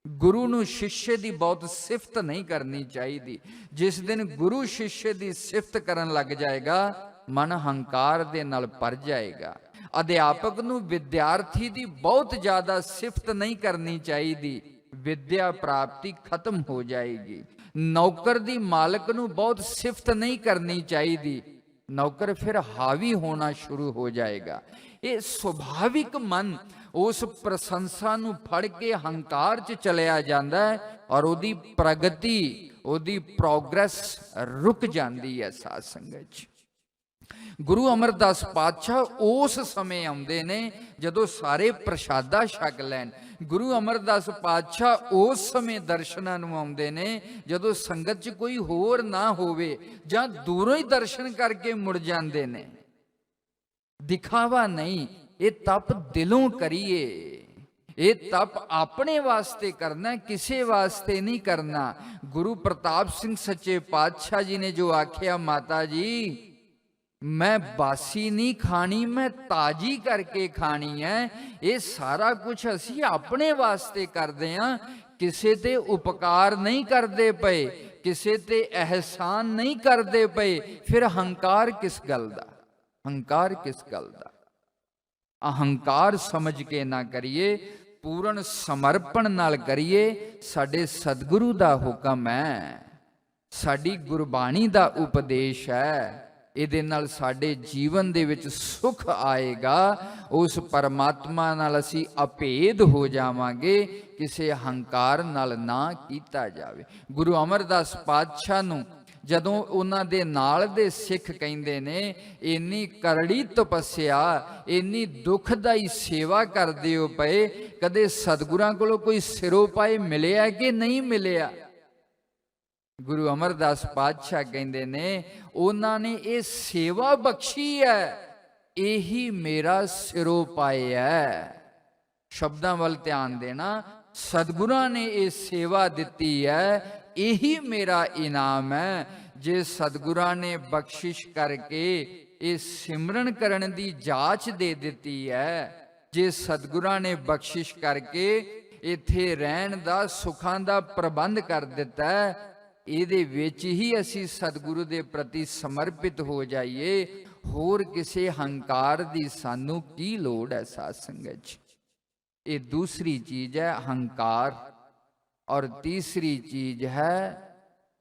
ਗੁਰੂ ਨੂੰ ਸ਼ਿష్ਯ ਦੀ ਬਹੁਤ ਸਿਫਤ ਨਹੀਂ ਕਰਨੀ ਚਾਹੀਦੀ। ਜਿਸ ਦਿਨ ਗੁਰੂ ਸ਼ਿష్ਯ ਦੀ ਸਿਫਤ ਕਰਨ ਲੱਗ ਜਾਏਗਾ, ਮਨ ਹੰਕਾਰ ਦੇ ਨਾਲ ਭਰ ਜਾਏਗਾ। ਅਧਿਆਪਕ ਨੂੰ ਵਿਦਿਆਰਥੀ ਦੀ ਬਹੁਤ ਜ਼ਿਆਦਾ ਸਿਫਤ ਨਹੀਂ ਕਰਨੀ ਚਾਹੀਦੀ, ਵਿਦਿਆ ਪ੍ਰਾਪਤੀ ਖਤਮ ਹੋ ਜਾਏਗੀ। ਨੌਕਰ ਦੀ ਮਾਲਕ ਨੂੰ ਬਹੁਤ ਸਿਫਤ ਨਹੀਂ ਕਰਨੀ ਚਾਹੀਦੀ, ਨੌਕਰ ਫਿਰ ਹਾਵੀ ਹੋਣਾ ਸ਼ੁਰੂ ਹੋ ਜਾਏਗਾ। ਇਹ ਸੁਭਾਵਿਕ ਮਨ ਉਸ ਪ੍ਰਸ਼ੰਸਾ ਨੂੰ ਫੜ ਕੇ ਹੰਕਾਰ 'ਚ ਚਲਿਆ ਜਾਂਦਾ ਹੈ, ਔਰ ਉਹਦੀ ਪ੍ਰਗਤੀ, ਉਹਦੀ ਪ੍ਰੋਗਰੈਸ ਰੁਕ ਜਾਂਦੀ ਹੈ ਸਾਧ ਸੰਗਤ 'ਚ। ਗੁਰੂ ਅਮਰਦਾਸ ਪਾਤਸ਼ਾਹ ਉਸ ਸਮੇਂ ਆਉਂਦੇ ਨੇ ਜਦੋਂ ਸਾਰੇ ਪ੍ਰਸ਼ਾਦਾ ਛਕ ਲੈਣ। ਗੁਰੂ ਅਮਰਦਾਸ ਪਾਤਸ਼ਾਹ ਉਸ ਸਮੇਂ ਦਰਸ਼ਨਾਂ ਨੂੰ ਆਉਂਦੇ ਨੇ ਜਦੋਂ ਸੰਗਤ 'ਚ ਕੋਈ ਹੋਰ ਨਾ ਹੋਵੇ, ਜਾਂ ਦੂਰੋਂ ਹੀ ਦਰਸ਼ਨ ਕਰਕੇ ਮੁੜ ਜਾਂਦੇ ਨੇ। ਦਿਖਾਵਾ ਨਹੀਂ, ਇਹ ਤਪ ਦਿਲੋਂ ਕਰੀਏ। ਇਹ ਤਪ ਆਪਣੇ ਵਾਸਤੇ ਕਰਨਾ, ਕਿਸੇ ਵਾਸਤੇ ਨਹੀਂ ਕਰਨਾ। ਗੁਰੂ ਪ੍ਰਤਾਪ ਸਿੰਘ ਸੱਚੇ ਪਾਤਸ਼ਾਹ ਜੀ ਨੇ ਜੋ ਆਖਿਆ, ਮਾਤਾ ਜੀ ਮੈਂ ਬਾਸੀ ਨਹੀਂ ਖਾਣੀ, ਮੈਂ ਤਾਜੀ ਕਰਕੇ ਖਾਣੀ ਹੈ। ਇਹ ਸਾਰਾ ਕੁਝ ਅਸੀਂ ਆਪਣੇ ਵਾਸਤੇ ਕਰਦੇ ਹਾਂ, ਕਿਸੇ ਤੇ ਉਪਕਾਰ ਨਹੀਂ ਕਰਦੇ ਪਏ, ਕਿਸੇ ਤੇ ਅਹਿਸਾਨ ਨਹੀਂ ਕਰਦੇ ਪਏ। ਫਿਰ ਹੰਕਾਰ ਕਿਸ ਗੱਲ ਦਾ, ਹੰਕਾਰ ਕਿਸ ਗੱਲ ਦਾ? ਅਹੰਕਾਰ ਸਮਝ ਕੇ ਨਾ ਕਰੀਏ, ਪੂਰਨ ਸਮਰਪਣ ਨਾਲ ਕਰੀਏ। ਸਾਡੇ ਸਤਿਗੁਰੂ ਦਾ ਹੁਕਮ ਹੈ, ਸਾਡੀ ਗੁਰਬਾਣੀ ਦਾ ਉਪਦੇਸ਼ ਹੈ, ਇਹਦੇ ਨਾਲ ਸਾਡੇ ਜੀਵਨ ਦੇ ਵਿੱਚ ਸੁਖ ਆਏਗਾ। ਉਸ ਪਰਮਾਤਮਾ ਨਾਲ ਅਸੀਂ ਅਭੇਦ ਹੋ ਜਾਵਾਂਗੇ, ਕਿਸੇ ਹੰਕਾਰ ਨਾਲ ਨਾ ਕੀਤਾ ਜਾਵੇ। ਗੁਰੂ ਅਮਰਦਾਸ ਪਾਤਸ਼ਾਹ ਨੂੰ ਜਦੋਂ ਉਹਨਾਂ ਦੇ ਨਾਲ ਦੇ ਸਿੱਖ ਕਹਿੰਦੇ ਨੇ, ਇੰਨੀ ਕਰੜੀ ਤਪੱਸਿਆ, ਇੰਨੀ ਦੁਖਦਾਈ ਸੇਵਾ ਕਰਦੇ ਹੋ ਪਏ, ਕਦੇ ਸਤਿਗੁਰਾਂ ਕੋਲੋਂ ਕੋਈ ਸਿਰੋਂ ਪਾਏ ਮਿਲਿਆ ਕਿ ਨਹੀਂ ਮਿਲਿਆ? ਗੁਰੂ ਅਮਰਦਾਸ ਪਾਤਸ਼ਾਹ ਕਹਿੰਦੇ ਨੇ, ਉਹਨਾਂ ਨੇ ਇਹ ਸੇਵਾ ਬਖਸ਼ੀ ਹੈ, ਇਹੀ ਮੇਰਾ ਸਿਰੋਂ ਪਾਏ ਹੈ। ਸ਼ਬਦਾਂ ਵੱਲ ਧਿਆਨ ਦੇਣਾ, ਸਤਿਗੁਰਾਂ ਨੇ ਇਹ ਸੇਵਾ ਦਿੱਤੀ ਹੈ, ਇਹੀ ਮੇਰਾ ਇਨਾਮ ਹੈ। ਜੇ ਸਤਿਗੁਰਾਂ ਨੇ ਬਖਸ਼ਿਸ਼ ਕਰਕੇ ਇਹ ਸਿਮਰਨ ਕਰਨ ਦੀ ਜਾਚ ਦੇ ਦਿੱਤੀ ਹੈ, ਜੇ ਸਤਿਗੁਰਾਂ ਨੇ ਬਖਸ਼ਿਸ਼ ਕਰਕੇ ਇੱਥੇ ਰਹਿਣ ਦਾ, ਸੁੱਖਾਂ ਦਾ ਪ੍ਰਬੰਧ ਕਰ ਦਿੱਤਾ ਹੈ, ਇਹਦੇ ਵਿੱਚ ਹੀ ਅਸੀਂ ਸਤਿਗੁਰੂ ਦੇ ਪ੍ਰਤੀ ਸਮਰਪਿਤ ਹੋ ਜਾਈਏ। ਹੋਰ ਕਿਸੇ ਹੰਕਾਰ ਦੀ ਸਾਨੂੰ ਕੀ ਲੋੜ ਹੈ ਸਾਧ ਸੰਗਤ ਜੀ? ਇਹ ਦੂਸਰੀ ਚੀਜ਼ ਹੈ ਹੰਕਾਰ, ਔਰ ਤੀਸਰੀ ਚੀਜ਼ ਹੈ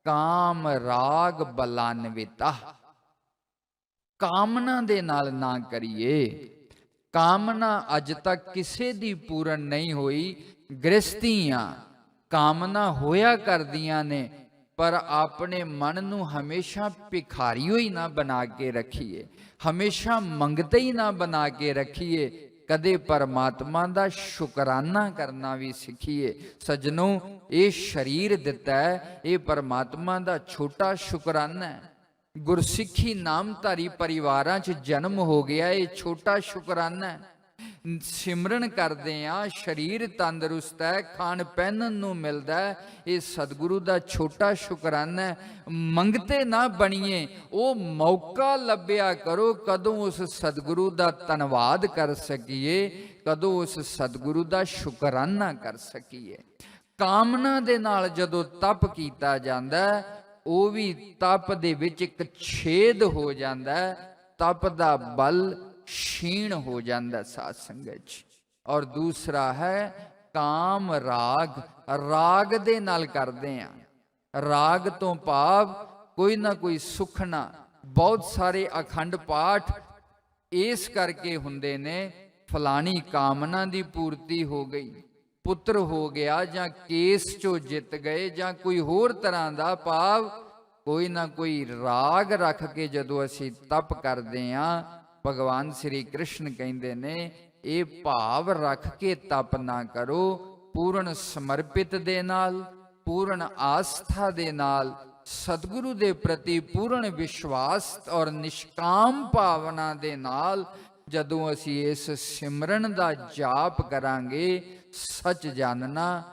ਕਾਮ ਰਾਗ ਬਲਾਨਵਿਤਾ। ਕਾਮਨਾ ਦੇ ਨਾਲ ਨਾ ਕਰੀਏ। ਕਾਮਨਾ ਅੱਜ ਤੱਕ ਕਿਸੇ ਦੀ ਪੂਰਨ ਨਹੀਂ ਹੋਈ। ਗ੍ਰਸਤੀਆਂ ਕਾਮਨਾ ਹੋਇਆ ਕਰਦੀਆਂ ਨੇ, ਪਰ ਆਪਣੇ ਮਨ ਨੂੰ ਹਮੇਸ਼ਾ ਭਿਖਾਰੀਓ ਹੀ ਨਾ ਬਣਾ ਕੇ ਰੱਖੀਏ, ਹਮੇਸ਼ਾ ਮੰਗਤੇ ਹੀ ਨਾ ਬਣਾ ਕੇ ਰੱਖੀਏ। ਕਦੇ ਪਰਮਾਤਮਾ ਦਾ ਸ਼ੁਕਰਾਨਾ ਕਰਨਾ ਵੀ ਸਿੱਖੀਏ। ਸੱਜਣੋ, ਇਹ ਸਰੀਰ ਦਿੱਤਾ ਹੈ, ਇਹ ਪਰਮਾਤਮਾ ਦਾ ਛੋਟਾ ਸ਼ੁਕਰਾਨਾ ਹੈ। ਗੁਰਸਿੱਖੀ ਨਾਮਧਾਰੀ ਪਰਿਵਾਰਾਂ 'ਚ ਜਨਮ ਹੋ ਗਿਆ, ਇਹ ਛੋਟਾ ਸ਼ੁਕਰਾਨਾ ਹੈ। ਸਿਮਰਨ ਕਰਦੇ ਆ, ਸਰੀਰ ਤੰਦਰੁਸਤ ਹੈ, ਖਾਣ ਪਹਿਨਣ ਨੂੰ ਮਿਲਦਾ ਹੈ, ਇਹ ਸਤਿਗੁਰੂ ਦਾ ਛੋਟਾ ਸ਼ੁਕਰਾਨਾ ਹੈ। ਮੰਗਤੇ ਨਾ ਬਣੀਏ, ਉਹ ਮੌਕਾ ਲੱਭਿਆ ਕਰੋ ਕਦੋਂ ਉਸ ਸਤਿਗੁਰੂ ਦਾ ਧੰਨਵਾਦ ਕਰ ਸਕੀਏ, ਕਦੋਂ ਉਸ ਸਤਿਗੁਰੂ ਦਾ ਸ਼ੁਕਰਾਨਾ ਕਰ ਸਕੀਏ। ਕਾਮਨਾ ਦੇ ਨਾਲ ਜਦੋਂ ਤਪ ਕੀਤਾ ਜਾਂਦਾ, ਉਹ ਵੀ ਤਪ ਦੇ ਵਿੱਚ ਇੱਕ ਛੇਦ ਹੋ ਜਾਂਦਾ, ਤਪ ਦਾ ਬਲ क्षीण हो जाता साध संगत। और दूसरा है काम राग। राग दे नाल करदे आ। राग तो भाव कोई ना कोई सुखना। बहुत सारे अखंड पाठ इस करके हुंदे ने, फलानी कामना दी पूर्ति हो गई, ਪੁੱਤਰ ਹੋ ਗਿਆ ਜਾਂ ਕੇਸ ਚੋਂ ਜਿੱਤ ਗਏ ਜਾਂ ਕੋਈ ਹੋਰ ਤਰ੍ਹਾਂ ਦਾ ਭਾਵ ਕੋਈ ਨਾ ਕੋਈ ਰਾਗ ਰੱਖ ਕੇ ਜਦੋਂ ਅਸੀਂ ਤਪ ਕਰਦੇ ਹਾਂ, ਭਗਵਾਨ ਸ੍ਰੀ ਕ੍ਰਿਸ਼ਨ ਕਹਿੰਦੇ ਨੇ ਇਹ ਭਾਵ ਰੱਖ ਕੇ ਤਪ ਨਾ ਕਰੋ, ਪੂਰਨ ਸਮਰਪਿਤ ਦੇ ਨਾਲ, ਪੂਰਨ ਆਸਥਾ ਦੇ ਨਾਲ, ਸਤਿਗੁਰੂ ਦੇ ਪ੍ਰਤੀ ਪੂਰਨ ਵਿਸ਼ਵਾਸ ਔਰ ਨਿਸ਼ਕਾਮ ਭਾਵਨਾ ਦੇ ਨਾਲ ਜਦੋਂ ਅਸੀਂ ਇਸ ਸਿਮਰਨ ਦਾ ਜਾਪ ਕਰਾਂਗੇ, ਸੱਚ ਜਾਣਨਾ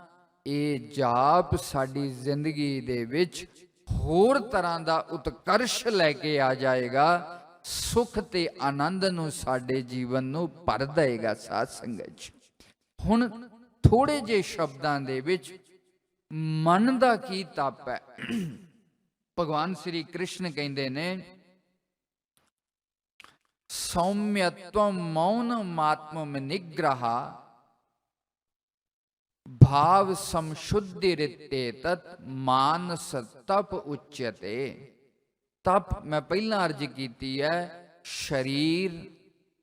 ਇਹ ਜਾਪ ਸਾਡੀ ਜ਼ਿੰਦਗੀ ਦੇ ਵਿੱਚ ਹੋਰ ਤਰ੍ਹਾਂ ਦਾ ਉਤਕਰਸ਼ ਲੈ ਕੇ ਆ ਜਾਏਗਾ, ਸੁਖ ਤੇ ਆਨੰਦ ਨੂੰ ਸਾਡੇ ਜੀਵਨ ਨੂੰ ਭਰ ਦੇਗਾ। ਸਾਧ ਸੰਗਤ ਜੀ, ਹੁਣ ਥੋੜੇ ਜਿਹੇ ਸ਼ਬਦਾਂ ਦੇ ਵਿੱਚ ਮਨ ਦਾ ਕੀ ਤਪ ਹੈ। ਭਗਵਾਨ ਸ੍ਰੀ ਕ੍ਰਿਸ਼ਨ ਕਹਿੰਦੇ ਨੇ ਸੌਮਯਤਵਮ ਮੌਨਮ ਆਤਮ ਨਿਗ੍ਰਹਾ ਭਾਵ ਸਮਸ਼ੁੱਧਿ ਰਿਤੇ ਤਤ ਮਾਨਸ ਤਪ ਉਚਯਤੇ। ਤਪ ਮੈਂ ਪਹਿਲਾਂ ਅਰਜ ਕੀਤੀ ਹੈ, ਸ਼ਰੀਰ,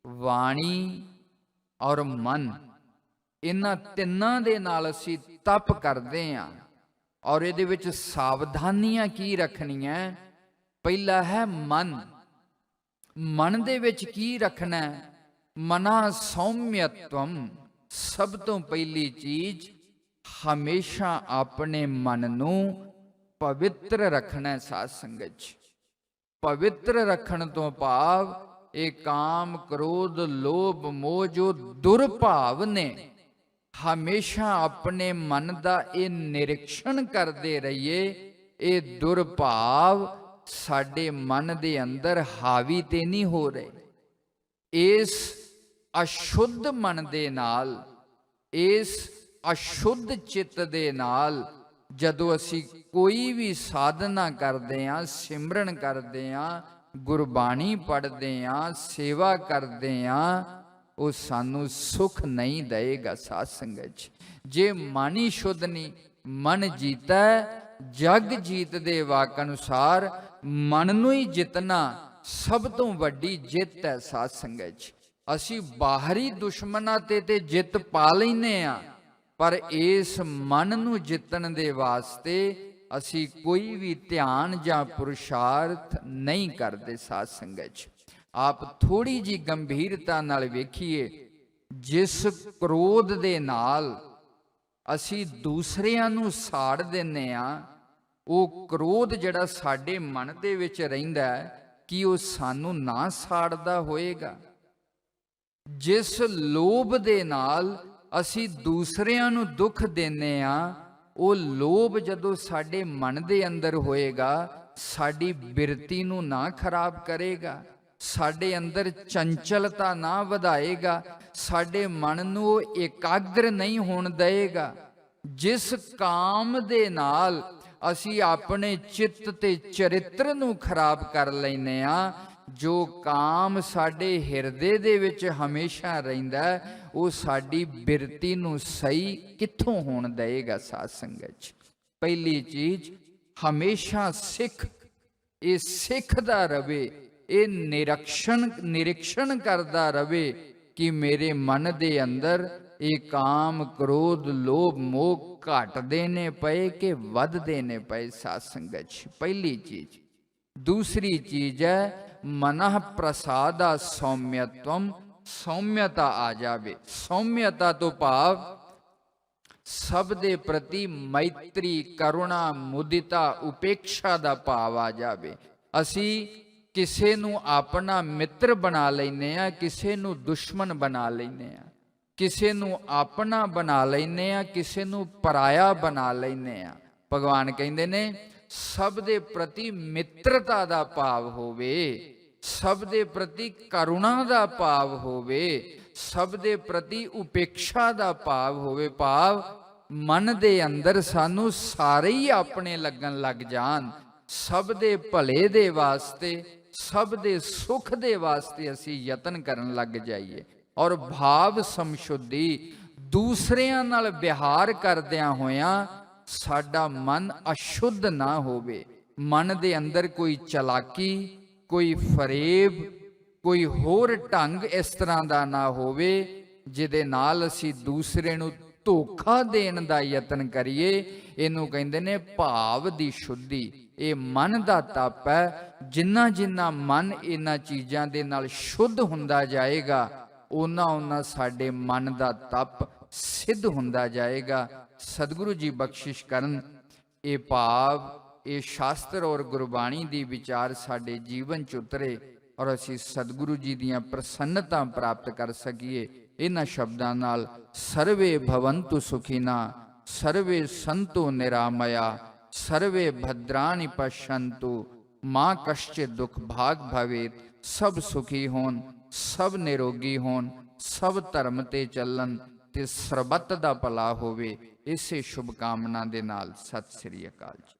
ਬਾਣੀ ਔਰ ਮਨ, ਇਹਨਾਂ ਤਿੰਨਾਂ ਦੇ ਨਾਲ ਅਸੀਂ ਤਪ ਕਰਦੇ ਹਾਂ। ਔਰ ਇਹਦੇ ਵਿੱਚ ਸਾਵਧਾਨੀਆਂ ਕੀ ਰੱਖਣੀਆਂ? ਪਹਿਲਾ ਹੈ ਮਨ। ਮਨ ਦੇ ਵਿੱਚ ਕੀ ਰੱਖਣਾ? ਮਨਾ ਸੌਮਯਤਵਮ, ਸਭ ਤੋਂ ਪਹਿਲੀ ਚੀਜ਼ ਹਮੇਸ਼ਾ ਆਪਣੇ ਮਨ ਨੂੰ ਪਵਿੱਤਰ ਰੱਖਣਾ। ਸਾਧ ਸੰਗਤ ਜੀ, ਪਵਿੱਤਰ ਰੱਖਣ ਤੋਂ ਭਾਵ ਇਹ ਕਾਮ, ਕ੍ਰੋਧ, ਲੋਭ, ਮੋਹ ਜੋ ਦੁਰਭਾਵ ਨੇ, ਹਮੇਸ਼ਾ ਆਪਣੇ ਮਨ ਦਾ ਇਹ ਨਿਰੀਖਣ ਕਰਦੇ ਰਹੀਏ, ਇਹ ਦੁਰਭਾਵ ਸਾਡੇ ਮਨ ਦੇ ਅੰਦਰ ਹਾਵੀ ਤੇ ਨਹੀਂ ਹੋ ਰਹੇ। ਇਸ ਅਸ਼ੁੱਧ ਮਨ ਦੇ ਨਾਲ, ਇਸ ਅਸ਼ੁੱਧ ਚਿੱਤ ਦੇ ਨਾਲ ਜਦੋਂ ਅਸੀਂ ਕੋਈ ਵੀ ਸਾਧਨਾ ਕਰਦੇ ਹਾਂ, ਸਿਮਰਨ ਕਰਦੇ ਹਾਂ, ਗੁਰਬਾਣੀ ਪੜ੍ਹਦੇ ਹਾਂ, ਸੇਵਾ ਕਰਦੇ ਹਾਂ, ਉਹ ਸਾਨੂੰ ਸੁਖ ਨਹੀਂ ਦੇਗਾ। ਸਾਧ ਸੰਗਤ ਜੀ, ਜੇ ਮਨ ਹੀ ਸ਼ੁੱਧ ਨਹੀਂ, ਮਨ ਜੀਤਾ ਜਗ ਜੀਤ ਦੇ ਵਾਕ ਅਨੁਸਾਰ ਮਨ ਨੂੰ ਹੀ ਜਿੱਤਣਾ ਸਭ ਤੋਂ ਵੱਡੀ ਜਿੱਤ ਹੈ। ਸਾਧ ਸੰਗਤ ਜੀ, ਅਸੀਂ ਬਾਹਰੀ ਦੁਸ਼ਮਣਾਂ ਤੇ ਜਿੱਤ ਪਾ ਲੈਨੇ ਆ, ਪਰ ਇਸ ਮਨ ਨੂੰ ਜਿੱਤਣ ਦੇ ਵਾਸਤੇ ਅਸੀਂ ਕੋਈ ਵੀ ਧਿਆਨ ਜਾਂ ਪੁਰਸ਼ਾਰਥ ਨਹੀਂ ਕਰਦੇ। ਸਾਧ ਸੰਗਤ ਜੀ, ਆਪ ਥੋੜੀ ਜੀ ਗੰਭੀਰਤਾ ਨਾਲ ਵੇਖੀਏ, ਜਿਸ ਕ੍ਰੋਧ ਦੇ ਨਾਲ ਅਸੀਂ ਦੂਸਰਿਆਂ ਨੂੰ ਸਾੜ ਦਿੰਨੇ ਆ, ਉਹ ਕ੍ਰੋਧ ਜਿਹੜਾ ਸਾਡੇ ਮਨ ਦੇ ਵਿੱਚ ਰਹਿੰਦਾ ਹੈ, ਕੀ ਉਹ ਸਾਨੂੰ ਨਾ ਸਾੜਦਾ ਹੋਏਗਾ? ਜਿਸ ਲੋਭ ਦੇ ਨਾਲ ਅਸੀਂ ਦੂਸਰਿਆਂ ਨੂੰ ਦੁੱਖ ਦਿੰਨੇ ਆ, ਉਹ ਲੋਭ ਜਦੋਂ ਸਾਡੇ ਮਨ ਦੇ ਅੰਦਰ ਹੋਏਗਾ, ਸਾਡੀ ਬਿਰਤੀ ਨੂੰ ਨਾ ਖਰਾਬ ਕਰੇਗਾ, ਸਾਡੇ ਅੰਦਰ ਚੰਚਲਤਾ ਨਾ ਵਧਾਏਗਾ, ਸਾਡੇ ਮਨ ਨੂੰ ਉਹ ਇਕਾਗਰ ਨਹੀਂ ਹੋਣ ਦੇਗਾ। ਜਿਸ ਕਾਮ ਦੇ ਨਾਲ ਅਸੀਂ ਆਪਣੇ ਚਿੱਤ ਤੇ ਚਰਿੱਤਰ ਨੂੰ ਖਰਾਬ ਕਰ ਲੈਨੇ ਆ, ਜੋ ਕਾਮ ਸਾਡੇ ਹਿਰਦੇ ਦੇ ਵਿੱਚ ਹਮੇਸ਼ਾ ਰਹਿੰਦਾ, ਉਹ ਸਾਡੀ ਬਿਰਤੀ ਨੂੰ ਸਹੀ ਕਿੱਥੋਂ ਹੋਣ ਦੇਗਾ? ਸਾਧ ਸੰਗਤ ਜੀ, ਪਹਿਲੀ ਚੀਜ਼ ਹਮੇਸ਼ਾ ਸਿੱਖ ਇਹ ਸਿੱਖਦਾ ਰਵੇ, ਇਹ ਨਿਰੀਖਣ ਕਰਦਾ ਰਵੇ ਕਿ ਮੇਰੇ ਮਨ ਦੇ ਅੰਦਰ ਇਹ ਕਾਮ, ਕ੍ਰੋਧ, ਲੋਭ, ਮੋਹ ਘਟਦੇ ਨੇ ਪਏ ਕਿ ਵੱਧਦੇ ਨੇ ਪਏ। ਸਾਧ ਸੰਗਤ ਜੀ, ਪਹਿਲੀ ਚੀਜ਼। ਦੂਸਰੀ ਚੀਜ਼ ਹੈ ਮਨః ਪ੍ਰਸਾਦਾ ਸੌਮਯਤਵਮ, ਸੌਮਯਤਾ ਆ ਜਾਵੇ। ਸੌਮਯਤਾ ਤੋਂ ਭਾਵ ਸਭ ਦੇ ਪ੍ਰਤੀ ਮੈਤਰੀ, ਕਰੁਣਾ, ਮੁਦਿਤਾ, ਉਪੇਖਾ ਦਾ ਭਾਵ ਆ ਜਾਵੇ। ਅਸੀਂ ਕਿਸੇ ਨੂੰ ਆਪਣਾ ਮਿੱਤਰ ਬਣਾ ਲੈਨੇ ਆ, ਕਿਸੇ ਨੂੰ ਦੁਸ਼ਮਣ ਬਣਾ ਲੈਨੇ ਆ, ਕਿਸੇ ਨੂੰ ਆਪਣਾ ਬਣਾ ਲੈਨੇ ਆ, ਕਿਸੇ ਨੂੰ ਪਰਾਇਆ ਬਣਾ ਲੈਨੇ ਆ। ਭਗਵਾਨ ਕਹਿੰਦੇ ਨੇ ਸਭ ਦੇ ਪ੍ਰਤੀ ਮਿੱਤਰਤਾ ਦਾ ਭਾਵ ਹੋਵੇ, ਸਭ ਦੇ ਪ੍ਰਤੀ ਕਰੁਣਾ ਦਾ ਭਾਵ ਹੋਵੇ, ਸਭ ਦੇ ਪ੍ਰਤੀ ਉਪੇਖਾ ਦਾ ਭਾਵ ਹੋਵੇ। ਭਾਵ ਮਨ ਦੇ ਅੰਦਰ ਸਾਨੂੰ ਸਾਰੇ ਹੀ ਆਪਣੇ ਲੱਗਣ ਲੱਗ ਜਾਣ, ਸਭ ਦੇ ਭਲੇ ਦੇ ਵਾਸਤੇ, ਸਭ ਦੇ ਸੁਖ ਦੇ ਵਾਸਤੇ ਅਸੀਂ ਯਤਨ ਕਰਨ ਲੱਗ ਜਾਈਏ। ਔਰ ਭਾਵ ਸਮਸ਼ੁੱਧੀ, ਦੂਸਰਿਆਂ ਨਾਲ ਵਿਹਾਰ ਕਰਦਿਆਂ ਹੋਇਆਂ ਸਾਡਾ ਮਨ ਅਸ਼ੁੱਧ ਨਾ ਹੋਵੇ। ਮਨ ਦੇ ਅੰਦਰ ਕੋਈ ਚਲਾਕੀ, ਕੋਈ ਫਰੇਬ, ਕੋਈ ਹੋਰ ਢੰਗ ਇਸ ਤਰ੍ਹਾਂ ਦਾ ਨਾ ਹੋਵੇ ਜਿਹਦੇ ਨਾਲ ਅਸੀਂ ਦੂਸਰੇ ਨੂੰ ਧੋਖਾ ਦੇਣ ਦਾ ਯਤਨ ਕਰੀਏ। ਇਹਨੂੰ ਕਹਿੰਦੇ ਨੇ ਭਾਵ ਦੀ ਸ਼ੁੱਧੀ। ਇਹ ਮਨ ਦਾ ਤਪ ਹੈ। ਜਿੰਨਾ ਜਿੰਨਾ ਮਨ ਇਹਨਾਂ ਚੀਜ਼ਾਂ ਦੇ ਨਾਲ ਸ਼ੁੱਧ ਹੁੰਦਾ ਜਾਏਗਾ, ਓਨਾ ਓਨਾ ਸਾਡੇ ਮਨ ਦਾ ਤਪ ਸਿੱਧ ਹੁੰਦਾ ਜਾਏਗਾ। ਸਤਿਗੁਰੂ ਜੀ ਬਖਸ਼ਿਸ਼ ਕਰਨ, ਇਹ ਭਾਵ, ਇਹ ਸ਼ਾਸਤਰ ਔਰ ਗੁਰਬਾਣੀ ਦੀ ਵਿਚਾਰ ਸਾਡੇ ਜੀਵਨ 'ਚ ਉਤਰੇ ਔਰ ਅਸੀਂ ਸਤਿਗੁਰੂ ਜੀ ਦੀਆਂ ਪ੍ਰਸੰਨਤਾ ਪ੍ਰਾਪਤ ਕਰ ਸਕੀਏ। ਇਹਨਾਂ ਸ਼ਬਦਾਂ ਨਾਲ ਸਰਵੇ ਭਵੰਤੁ ਸੁਖੀਨਾ, ਸਰਵੇ ਸੰਤੋ ਨਿਰਾਮਇਆ, ਸਰਵੇ ਭਦਰਾਣਿ ਪਸ਼ੰਤੂ, ਮਾਂ ਕਸ਼ਚਿਤ ਦੁਖ ਭਾਗ ਭਵੇਤ। ਸਭ ਸੁਖੀ ਹੋਣ, ਸਭ ਨਿਰੋਗੀ ਹੋਣ, ਸਭ ਧਰਮ ਤੇ ਚੱਲਣ ਤੇ ਸਰਬੱਤ ਦਾ ਭਲਾ ਹੋਵੇ। ਇਸੇ ਸ਼ੁਭ ਕਾਮਨਾ ਦੇ ਨਾਲ ਸਤਿ ਸ੍ਰੀ ਅਕਾਲ ਜੀ।